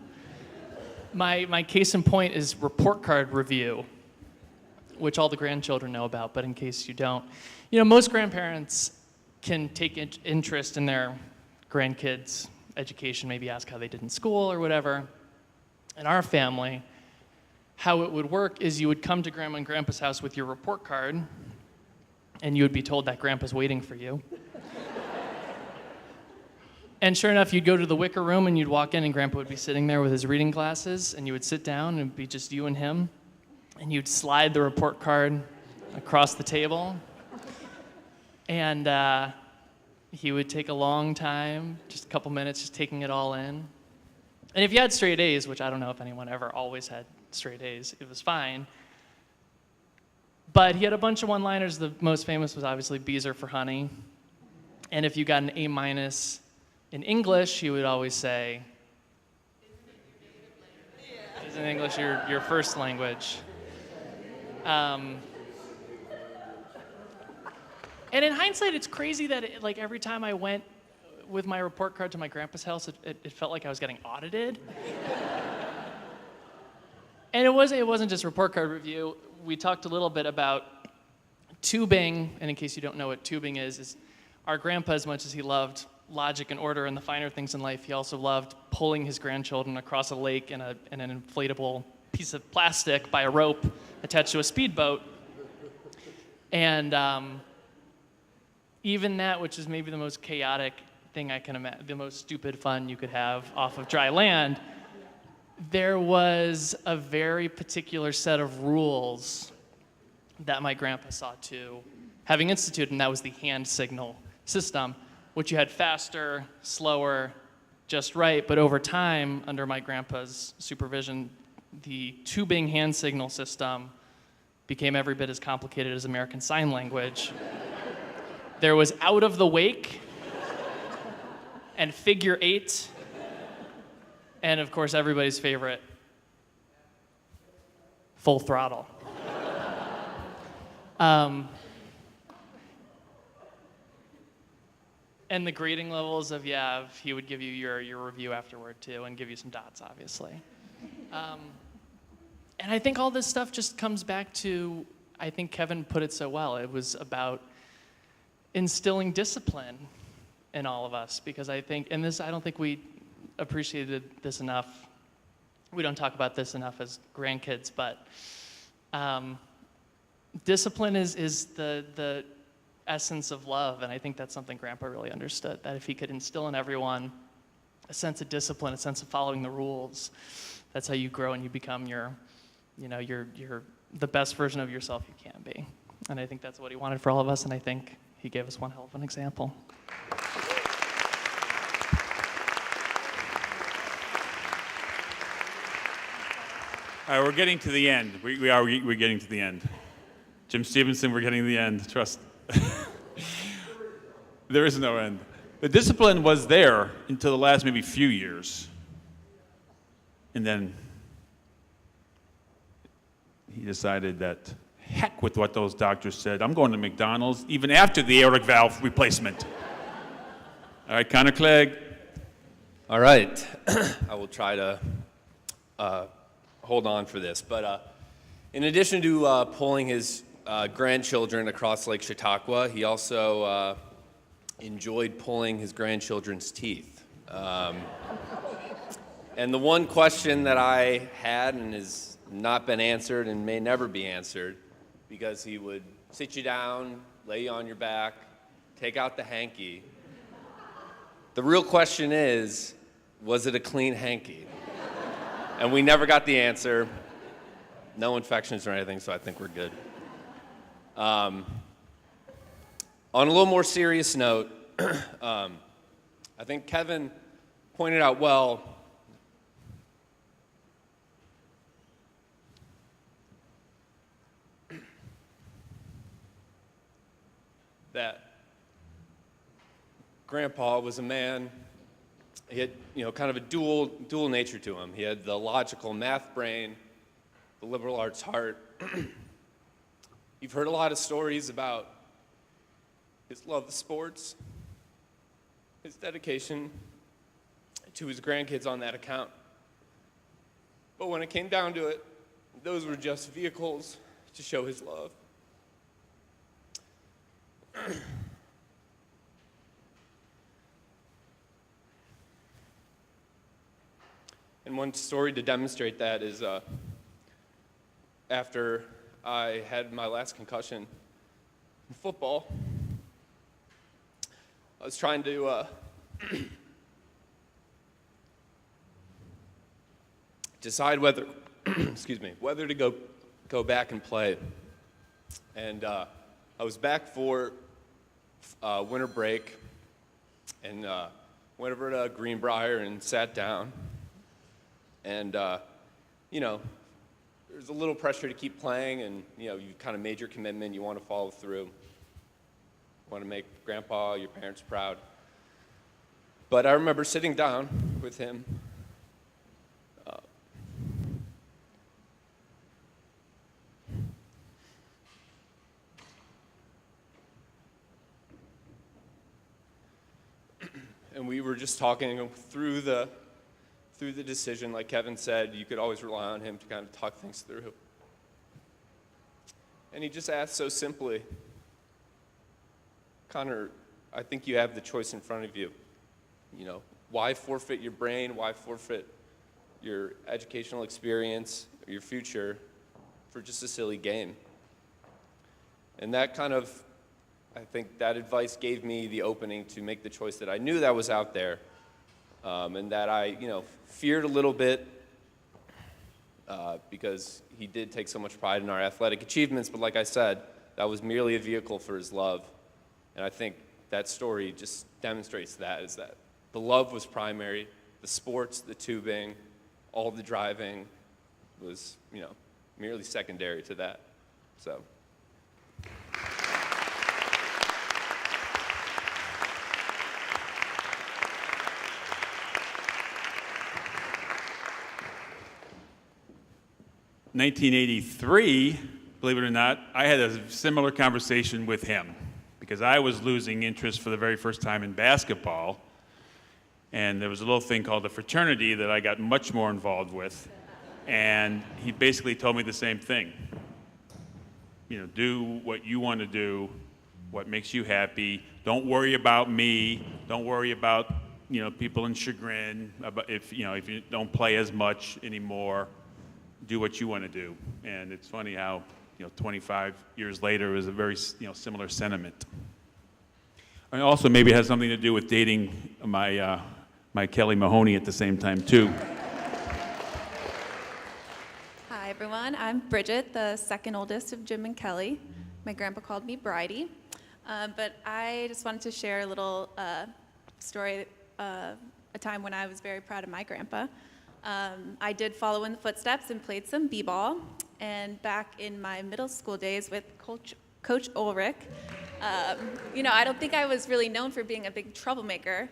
My case in point is report card review, which all the grandchildren know about, but in case you don't. Most grandparents can take interest in their grandkids' education, maybe ask how they did in school or whatever. In our family, how it would work is you would come to Grandma and Grandpa's house with your report card, and you would be told that Grandpa's waiting for you. And sure enough, you'd go to the wicker room, and you'd walk in, and Grandpa would be sitting there with his reading glasses, and you would sit down, and it'd be just you and him, and you'd slide the report card across the table, and he would take a long time, just a couple minutes, just taking it all in. And if you had straight A's, which I don't know if anyone ever always had straight A's, it was fine. But he had a bunch of one-liners. The most famous was obviously B's are for honey. And if you got an A- in English, he would always say, isn't English your first language? And in hindsight, it's crazy that every time I went with my report card to my grandpa's house, it felt like I was getting audited. And it wasn't just report card review. We talked a little bit about tubing, and in case you don't know what tubing is our grandpa, as much as he loved logic and order and the finer things in life, he also loved pulling his grandchildren across a lake in an inflatable piece of plastic by a rope attached to a speedboat. And even that, which is maybe the most chaotic thing I can imagine, the most stupid fun you could have off of dry land, there was a very particular set of rules that my grandpa saw to having instituted, and that was the hand signal system, which you had faster, slower, just right. But over time, under my grandpa's supervision, the tubing hand signal system became every bit as complicated as American Sign Language. There was out of the wake and figure 8, and of course everybody's favorite, full throttle. And the grading levels of, he would give you your review afterward too, and give you some dots, obviously. And I think all this stuff just comes back to, I think Kevin put it so well, it was about instilling discipline in all of us, because I think, and this, I don't think we appreciated this enough. We don't talk about this enough as grandkids, but discipline is the essence of love, and I think that's something Grandpa really understood, that if he could instill in everyone a sense of discipline, a sense of following the rules, that's how you grow and you become you're the best version of yourself you can be. And I think that's what he wanted for all of us, and I think he gave us one hell of an example. All right, we're getting to the end. We're getting to the end. Jim Stevenson, we're getting to the end. Trust. There is no end. The discipline was there until the last maybe few years. And then he decided that heck with what those doctors said. I'm going to McDonald's even after the aortic valve replacement. All right, Connor Clegg. All right. I will try to hold on for this. But in addition to pulling his grandchildren across Lake Chautauqua, he also enjoyed pulling his grandchildren's teeth. And the one question that I had and has not been answered and may never be answered, because he would sit you down, lay you on your back, take out the hanky. The real question is, was it a clean hanky? And we never got the answer. No infections or anything, so I think we're good. On a little more serious note, I think Kevin pointed out well that Grandpa was a man. He had, kind of a dual nature to him. He had the logical math brain, the liberal arts heart. You've heard a lot of stories about his love of sports, his dedication to his grandkids on that account. But when it came down to it, those were just vehicles to show his love. And one story to demonstrate that is after I had my last concussion in football, I was trying to decide whether, whether to go back and play. And I was back for winter break, and went over to Greenbrier and sat down. And there's a little pressure to keep playing, and you kind of made your commitment. You want to follow through. You want to make Grandpa, your parents proud. But I remember sitting down with him. And we were just talking through the decision. Like Kevin said, you could always rely on him to kind of talk things through. And he just asked so simply, Connor, I think you have the choice in front of you. Why forfeit your brain? Why forfeit your educational experience, or your future, for just a silly game? And that kind of, I think that advice gave me the opening to make the choice that I knew that was out there, and that I, feared a little bit, because he did take so much pride in our athletic achievements, but like I said, that was merely a vehicle for his love. And I think that story just demonstrates that, is that the love was primary, the sports, the tubing, all the driving was, merely secondary to that. So. In 1983, believe it or not, I had a similar conversation with him because I was losing interest for the very first time in basketball. And there was a little thing called the fraternity that I got much more involved with. And he basically told me the same thing. Do what you want to do, what makes you happy. Don't worry about me. Don't worry about, people in chagrin, about if you don't play as much anymore. Do what you want to do. And it's funny how, 25 years later, it was a very, similar sentiment. And also maybe it has something to do with dating my Kelly Mahoney at the same time, too. Hi, everyone. I'm Bridget, the second oldest of Jim and Kelly. My grandpa called me Bridie. But I just wanted to share a little story, a time when I was very proud of my grandpa. I did follow in the footsteps and played some b-ball. And back in my middle school days with Coach Ulrich, I don't think I was really known for being a big troublemaker,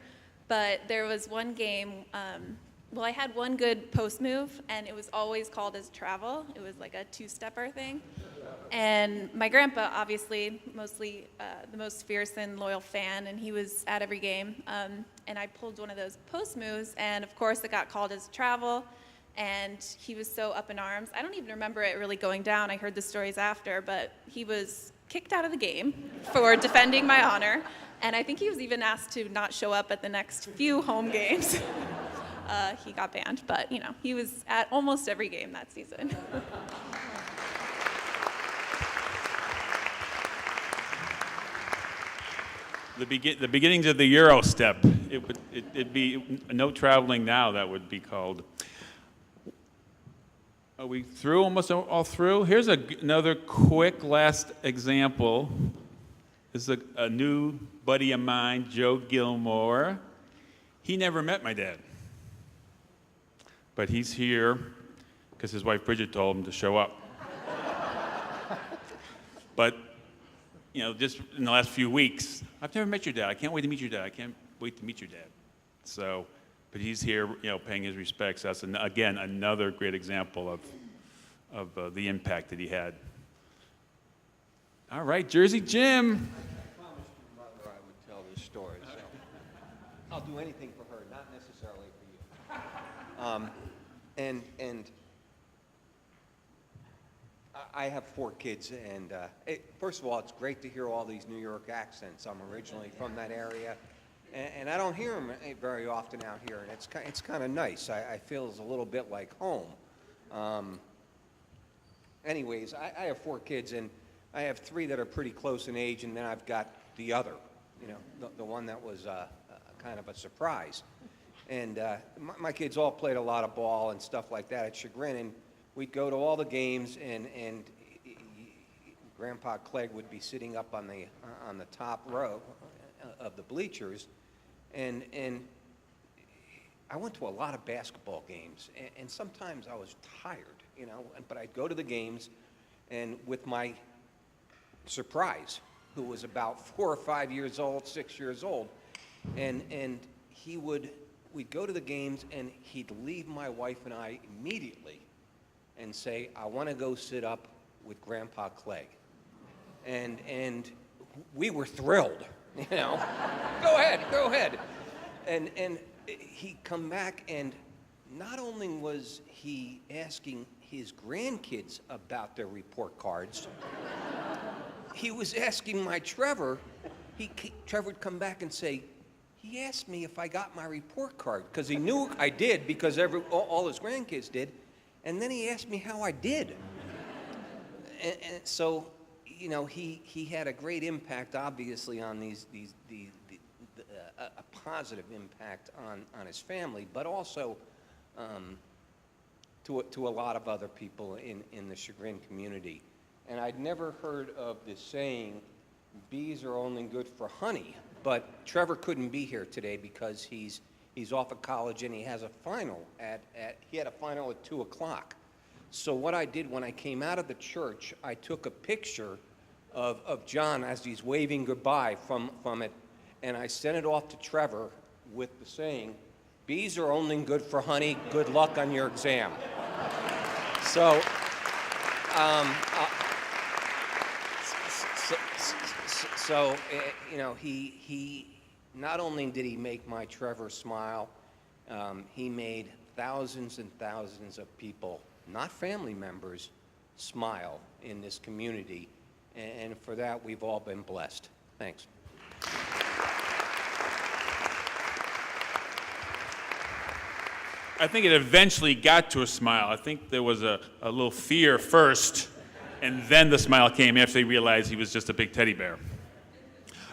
but there was one game, I had one good post move, and it was always called as travel. It was like a two-stepper thing. And my grandpa, obviously, mostly the most fierce and loyal fan, and he was at every game. And I pulled one of those post moves, and of course it got called as travel, and he was so up in arms. I don't even remember it really going down. I heard the stories after, but he was kicked out of the game for defending my honor, and I think he was even asked to not show up at the next few home games. He got banned, but he was at almost every game that season. The beginnings of the Euro step. It'd be no traveling now. That would be called. Are we through? Almost all through. Here's another quick last example. This is a new buddy of mine, Joe Gilmore. He never met my dad, but he's here because his wife Bridget told him to show up. But just in the last few weeks, I've never met your dad. I can't wait to meet your dad. I can't wait to meet your dad. So, but he's here, paying his respects. That's, again, another great example of the impact that he had. All right, Jersey Jim. I promised your mother I would tell this story, so I'll do anything for her, not necessarily for you. And I have 4 kids, and first of all, it's great to hear all these New York accents. I'm originally from that area, and I don't hear them very often out here, and it's kind of nice. I feel it's a little bit like home. Anyways, I have 4 kids, and I have 3 that are pretty close in age, and then I've got the other, the one that was kind of a surprise. And my kids all played a lot of ball and stuff like that at Chagrin, and we'd go to all the games, and Grandpa Clegg would be sitting up on the top row of the bleachers, and I went to a lot of basketball games, and sometimes I was tired, but I'd go to the games, and with my surprise, who was about 4 or 5 years old, 6 years old, and we'd go to the games, and he'd leave my wife and I immediately and say, I want to go sit up with Grandpa Clegg. And we were thrilled, Go ahead. And he'd come back, and not only was he asking his grandkids about their report cards, he was asking my Trevor. Trevor would come back and say, he asked me if I got my report card, because he knew I did, because all his grandkids did. And then he asked me how I did. And so, he had a great impact, obviously, on a positive impact on his family, but also to a lot of other people in the Chagrin community. And I'd never heard of this saying, bees are only good for honey. But Trevor couldn't be here today because he's off at college and he has a final he had a final at 2 o'clock. So what I did when I came out of the church, I took a picture of John as he's waving goodbye from it, and I sent it off to Trevor with the saying, bees are only good for honey, good luck on your exam. So, you know, he not only did he make my Trevor smile, he made thousands and thousands of people, not family members, smile in this community. And for that, we've all been blessed. Thanks. I think it eventually got to a smile. I think there was a little fear first, and then the smile came after they realized he was just a big teddy bear.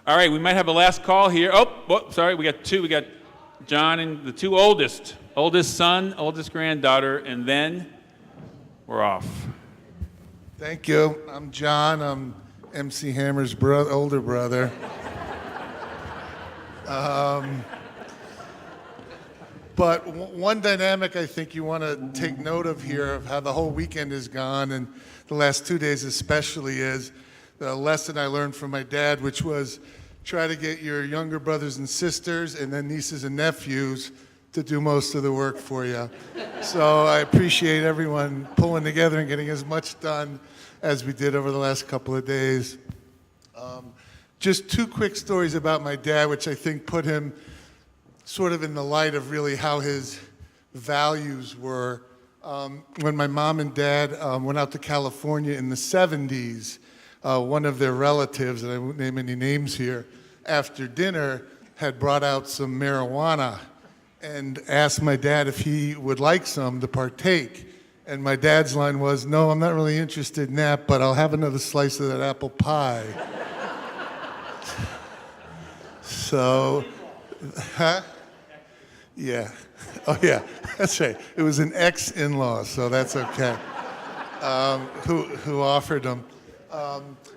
All right, we might have a last call here. Oh, sorry, we got two. We got John and the two oldest son, oldest granddaughter, and then we're off. Thank you. I'm John. I'm MC Hammer's older brother. But one dynamic I think you want to take note of here of how the whole weekend has gone, and the last 2 days especially, is the lesson I learned from my dad, which was try to get your younger brothers and sisters and then nieces and nephews to do most of the work for you. So I appreciate everyone pulling together and getting as much done as we did over the last couple of days. Just two quick stories about my dad, which I think put him sort of in the light of really how his values were. When my mom and dad went out to California in the 70s, one of their relatives, and I won't name any names here, after dinner had brought out some marijuana and asked my dad if he would like some to partake. And my dad's line was, "No, I'm not really interested in that, but I'll have another slice of that apple pie." So, huh? Yeah. Oh, yeah, that's right. It was an ex-in-law, so that's okay, who offered them.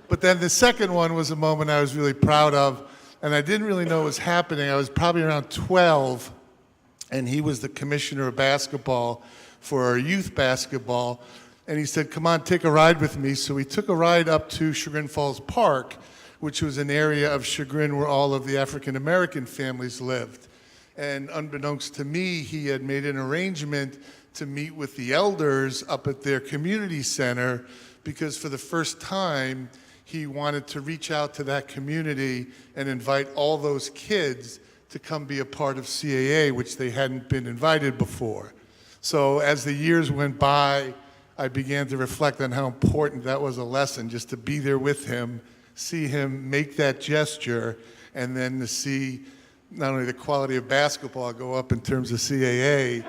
But then the second one was a moment I was really proud of, and I didn't really know what was happening. I was probably around 12, and he was the commissioner of basketball for our youth basketball, and he said, "Come on, take a ride with me." So we took a ride up to Chagrin Falls Park, which was an area of Chagrin where all of the African-American families lived. And unbeknownst to me, he had made an arrangement to meet with the elders up at their community center, because for the first time, he wanted to reach out to that community and invite all those kids to come be a part of CAA, which they hadn't been invited before. So as the years went by, I began to reflect on how important that was a lesson, just to be there with him, see him make that gesture, and then to see not only the quality of basketball go up in terms of CAA,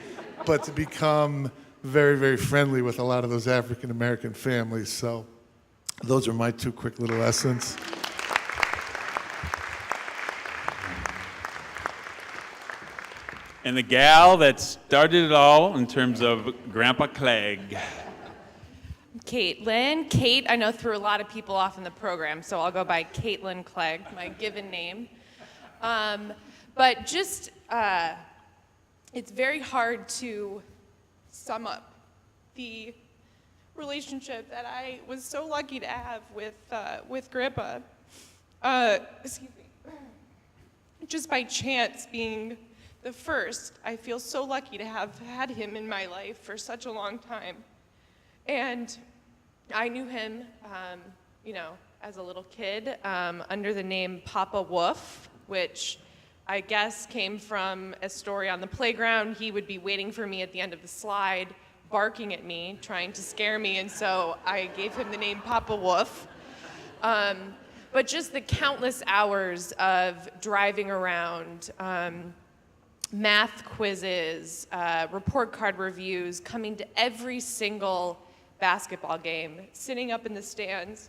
but to become very, very friendly with a lot of those African-American families. So those are my two quick little lessons. And the gal that started it all in terms of Grandpa Clegg. Caitlin. Kate, I know, threw a lot of people off in the program, so I'll go by Caitlin Clegg, my given name. But just, it's very hard to sum up the relationship that I was so lucky to have with Grandpa. Excuse me. Just by chance being the first, I feel so lucky to have had him in my life for such a long time. And I knew him, as a little kid, under the name Papa Wolf, which I guess came from a story on the playground. He would be waiting for me at the end of the slide, barking at me, trying to scare me, and so I gave him the name Papa Wolf. But just the countless hours of driving around, math quizzes, report card reviews, coming to every single basketball game, sitting up in the stands,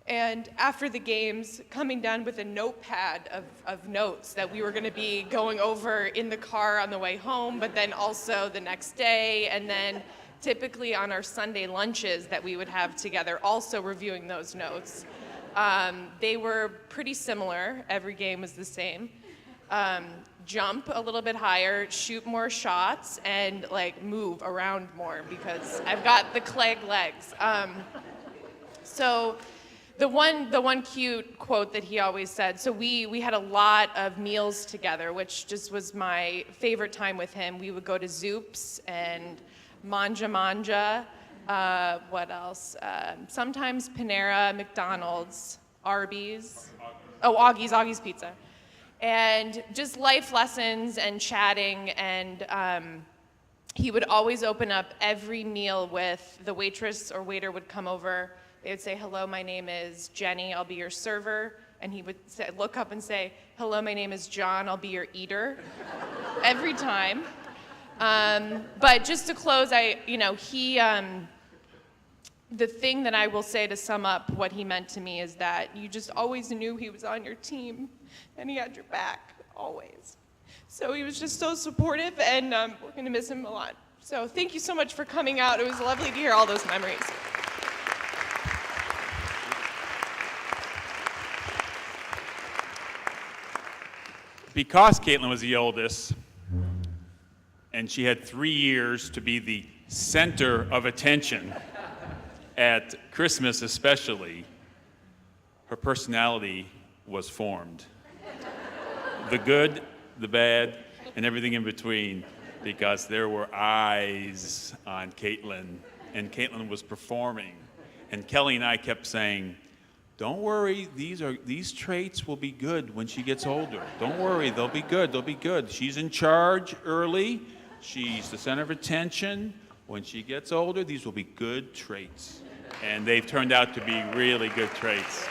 and after the games, coming down with a notepad of notes that we were going to be going over in the car on the way home, but then also the next day, and then typically on our Sunday lunches that we would have together, also reviewing those notes. They were pretty similar. Every game was the same. Jump a little bit higher, shoot more shots, and like move around more because I've got the Clegg legs. So the one cute quote that he always said, so we had a lot of meals together, which just was my favorite time with him. We would go to Zoop's and Manja, what else? Sometimes Panera, McDonald's, Arby's. Oh, Augie's Pizza. And just life lessons and chatting, and he would always open up every meal with the waitress or waiter would come over. They would say, "Hello, my name is Jenny, I'll be your server." And he would look up and say, "Hello, my name is John, I'll be your eater." Every time. But just to close, the thing that I will say to sum up what he meant to me is that you just always knew he was on your team and he had your back, always. So he was just so supportive, and we're going to miss him a lot. So thank you so much for coming out. It was lovely to hear all those memories. Because Caitlin was the oldest, and she had 3 years to be the center of attention, at Christmas especially, her personality was formed. The good, the bad, and everything in between, because there were eyes on Caitlin, and Caitlin was performing. And Kelly and I kept saying, "Don't worry, these traits will be good when she gets older. Don't worry, they'll be good. She's in charge early. She's the center of attention. When she gets older, these will be good traits." And they've turned out to be really good traits.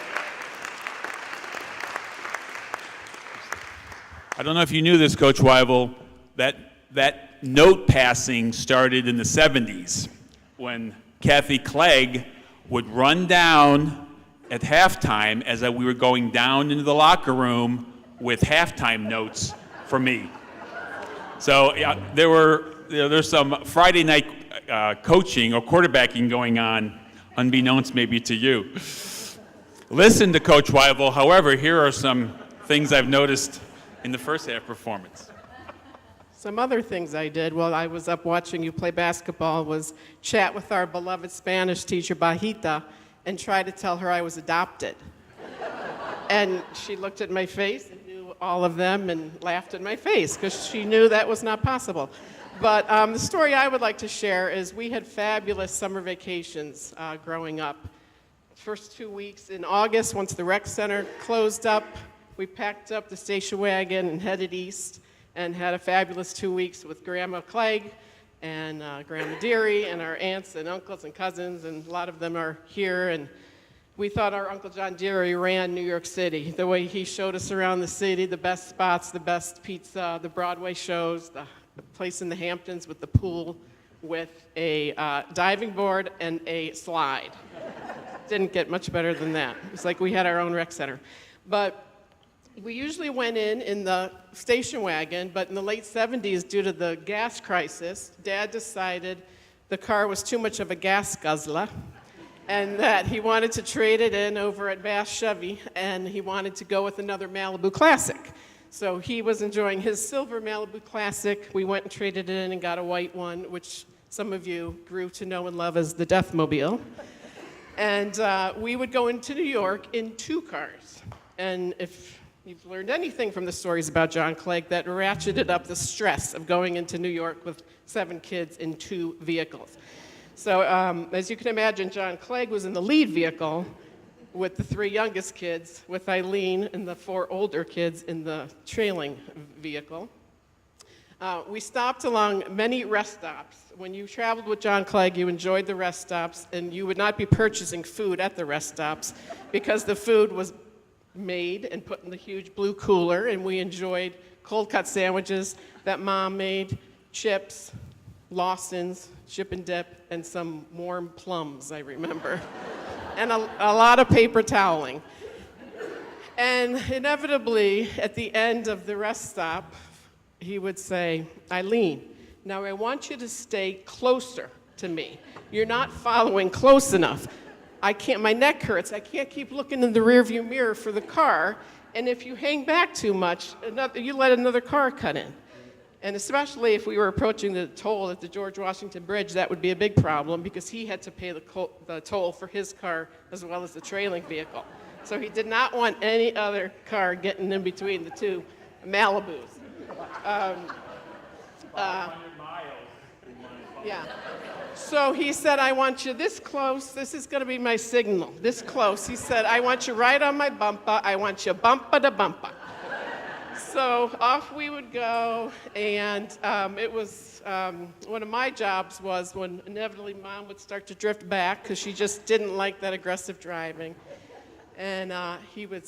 I don't know if you knew this, Coach Weibel, that note passing started in the 70s when Kathy Clegg would run down at halftime as we were going down into the locker room with halftime notes for me. So yeah, there's some Friday night coaching or quarterbacking going on, unbeknownst maybe to you. Listen to Coach Weibel. However, here are some things I've noticed in the first half performance. Some other things I did while I was up watching you play basketball was chat with our beloved Spanish teacher, Bajita, and try to tell her I was adopted. And she looked at my face and knew all of them and laughed in my face because she knew that was not possible. But the story I would like to share is we had fabulous summer vacations growing up. First 2 weeks in August, once the rec center closed up, we packed up the station wagon and headed east and had a fabulous 2 weeks with Grandma Clegg and Grandma Deary and our aunts and uncles and cousins, and a lot of them are here. And we thought our Uncle John Deary ran New York City. The way he showed us around the city, the best spots, the best pizza, the Broadway shows, the place in the Hamptons with the pool with a diving board and a slide. Didn't get much better than that. It was like we had our own rec center. But we usually went in the station wagon, but in the late 70s, due to the gas crisis, Dad decided the car was too much of a gas guzzler and that he wanted to trade it in over at Bass Chevy, and he wanted to go with another Malibu Classic. So he was enjoying his silver Malibu Classic. We went and traded it in and got a white one, which some of you grew to know and love as the Deathmobile. And we would go into New York in 2 cars. And if you've learned anything from the stories about John Clegg, that ratcheted up the stress of going into New York with 7 kids in 2 vehicles. So as you can imagine, John Clegg was in the lead vehicle with the 3 youngest kids, with Eileen and the 4 older kids in the trailing vehicle. We stopped along many rest stops. When you traveled with John Clegg, you enjoyed the rest stops, and you would not be purchasing food at the rest stops because the food was made and put in the huge blue cooler, and we enjoyed cold cut sandwiches that Mom made, chips, Lawson's, chip and dip, and some warm plums, I remember, and a lot of paper toweling. And inevitably, at the end of the rest stop, he would say, "Eileen, now I want you to stay closer to me. You're not following close enough. My neck hurts. I can't keep looking in the rearview mirror for the car. And if you hang back too much, you let another car cut in. And especially if we were approaching the toll at the George Washington Bridge, that would be a big problem because he had to pay the toll for his car as well as the trailing vehicle. So he did not want any other car getting in between the two Malibus. Yeah. So he said, I want you this close. This is going to be my signal. This close. He said, I want you right on my bumper. I want you bumper to bumper. So off we would go, and it was one of my jobs was when inevitably Mom would start to drift back because she just didn't like that aggressive driving. And he would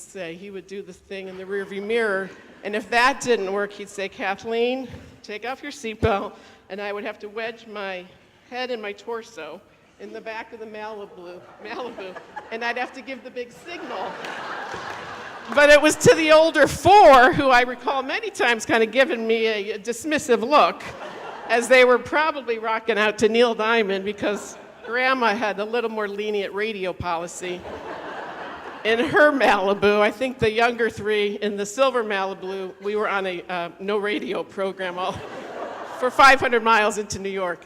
do the thing in the rearview mirror, and if that didn't work, he'd say, Kathleen, take off your seatbelt, and I would have to wedge my head and my torso in the back of the Malibu, and I'd have to give the big signal. But it was to the older four, who I recall many times kind of giving me a dismissive look, as they were probably rocking out to Neil Diamond because Grandma had a little more lenient radio policy. In her Malibu, I think the younger three in the silver Malibu, we were on a no radio program for 500 miles into New York.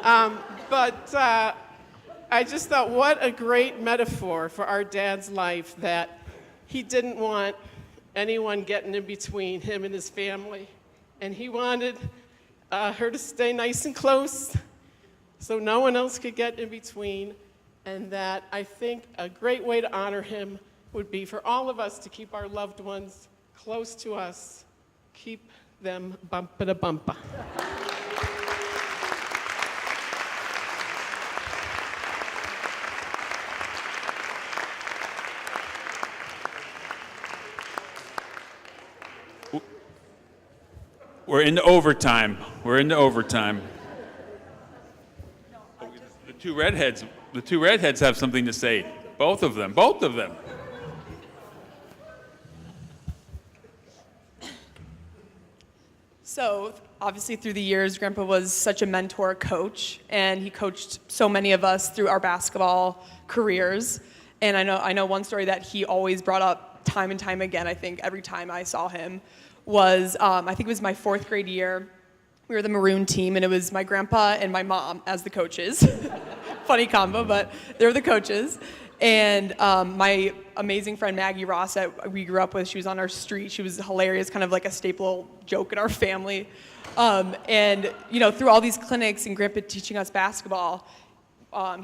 But I just thought, what a great metaphor for our dad's life, that he didn't want anyone getting in between him and his family. And he wanted her to stay nice and close so no one else could get in between. And that I think a great way to honor him would be for all of us to keep our loved ones close to us, keep them bumper to bumper. We're into overtime. The two redheads have something to say. Both of them. So, obviously, through the years, Grandpa was such a mentor coach, and he coached so many of us through our basketball careers. And I know one story that he always brought up time and time again, I think, every time I saw him, was, I think it was my 4th grade year. We were the Maroon team, and it was my grandpa and my mom as the coaches. Funny combo, but they were the coaches. And my amazing friend Maggie Ross that we grew up with, she was on our street. She was hilarious, kind of like a staple joke in our family. And, through all these clinics and Grandpa teaching us basketball,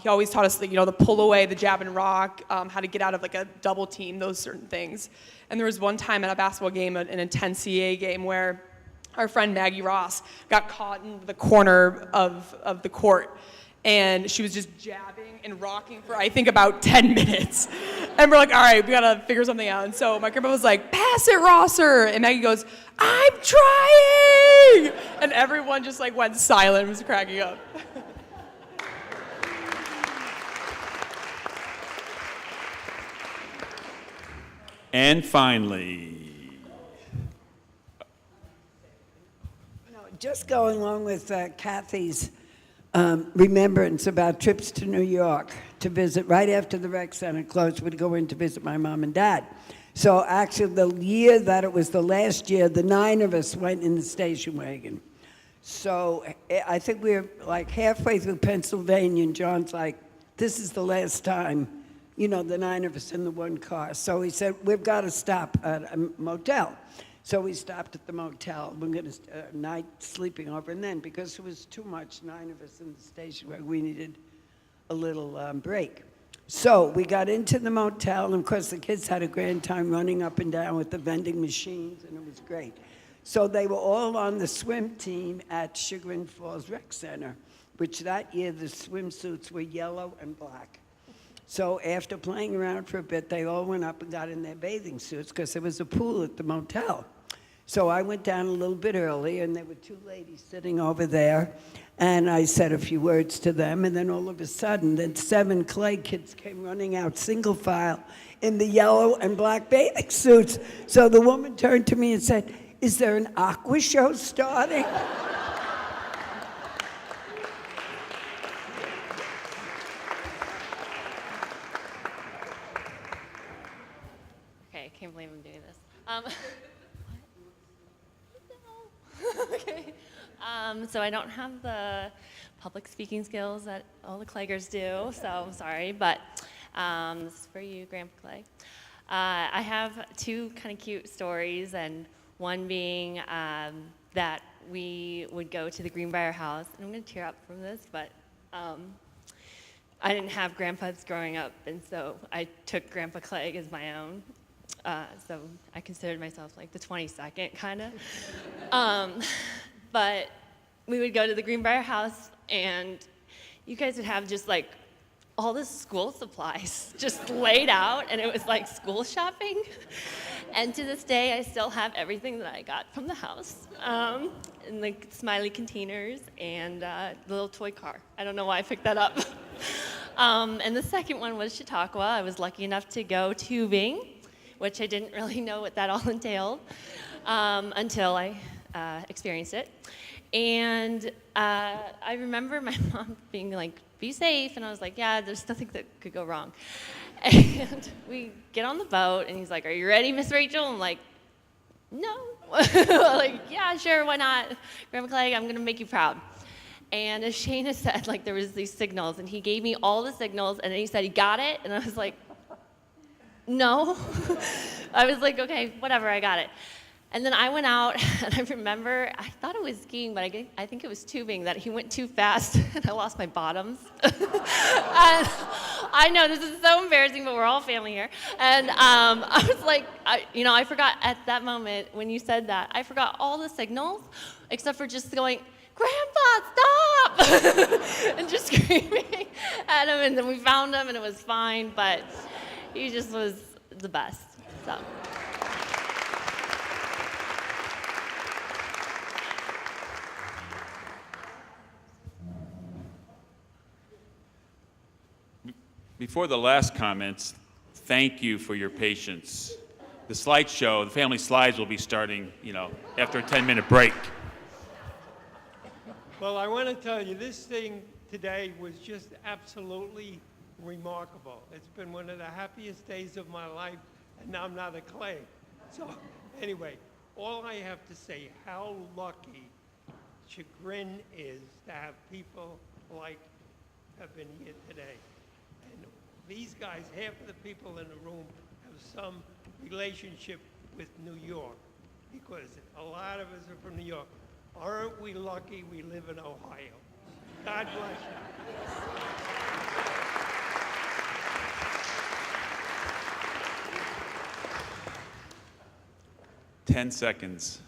he always taught us, the pull away, the jab and rock, how to get out of like a double team, those certain things. And there was one time at a basketball game, an intense CAA game, where our friend Maggie Ross got caught in the corner of the court. And she was just jabbing and rocking for, I think, about 10 minutes. And we're like, all right, we gotta figure something out. And so my grandpa was like, pass it, Rosser. And Maggie goes, I'm trying. And everyone just went silent and was cracking up. And finally, just going along with Kathy's remembrance about trips to New York to visit right after the rec center closed, we'd go in to visit my mom and dad. So actually the year that it was the last year, the 9 of us went in the station wagon. So I think we were halfway through Pennsylvania, and John's like, this is the last time, the 9 of us in the one car. So he said, we've got to stop at a motel. So we stopped at the motel. We're going to night sleeping over. And then, because it was too much, 9 of us in the station where we needed a little break. So we got into the motel, and of course the kids had a grand time running up and down with the vending machines, and it was great. So they were all on the swim team at Chagrin Falls Rec Center, which that year the swimsuits were yellow and black. So after playing around for a bit, they all went up and got in their bathing suits because there was a pool at the motel. So I went down a little bit early, and there were 2 ladies sitting over there, and I said a few words to them, and then all of a sudden, then 7 Clegg kids came running out single file in the yellow and black bathing suits. So the woman turned to me and said, is there an aqua show starting? can't believe I'm doing this. No. Okay. So I don't have the public speaking skills that all the Cleggers do, so I'm sorry, but this is for you, Grandpa Clegg. I have two kind of cute stories, and one being that we would go to the Greenbrier house, and I'm going to tear up from this, but I didn't have grandpas growing up, and so I took Grandpa Clegg as my own. So I considered myself like the 22nd, kind of. But we would go to the Greenbrier house, and you guys would have just like all the school supplies just laid out, and it was like school shopping. And to this day, I still have everything that I got from the house, in like smiley containers and the little toy car. I don't know why I picked that up. And the second one was Chautauqua. I was lucky enough to go tubing, which I didn't really know what that all entailed until I experienced it. And I remember my mom being like, be safe, and I was like, yeah, there's nothing that could go wrong. And we get on the boat, and he's like, are you ready, Miss Rachel? I'm like, no. Like, yeah, sure, why not? Grandma Clegg, I'm gonna make you proud. And as Shana said, like, there was these signals, and he gave me all the signals, and then he said, he got it? And I was like, no. I was like, okay, whatever, I got it. And then I went out, and I remember, I thought it was skiing, but I think it was tubing, that he went too fast, and I lost my bottoms. And I know, this is so embarrassing, but we're all family here. And I was like, I forgot at that moment, when you said that, I forgot all the signals, except for just going, Grandpa, stop! And just screaming at him, and then we found him, and it was fine, but he just was the best, so. Before the last comments, thank you for your patience. The slideshow, the family slides will be starting, after a 10-minute break. Well, I want to tell you, this thing today was just absolutely remarkable. It's been one of the happiest days of my life, and now I'm not a Clegg. So anyway, all I have to say, how lucky Chagrin is to have people like have been here today. And these guys, half of the people in the room have some relationship with New York, because a lot of us are from New York. Aren't we lucky we live in Ohio? God bless you. 10 seconds.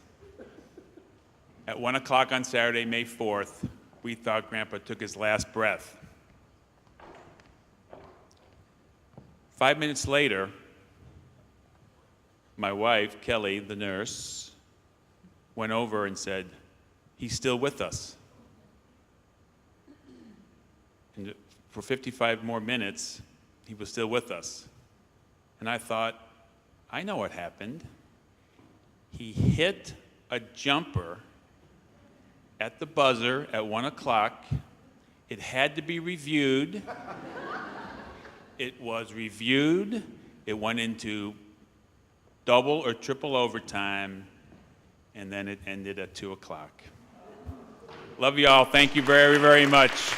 At 1 o'clock on Saturday, May 4th, we thought Grandpa took his last breath. 5 minutes later, my wife, Kelly, the nurse, went over and said, he's still with us. And for 55 more minutes, he was still with us. And I thought, I know what happened. He hit a jumper at the buzzer at 1 o'clock. It had to be reviewed. It was reviewed. It went into double or triple overtime, and then it ended at 2 o'clock. Love you all. Thank you very, very much.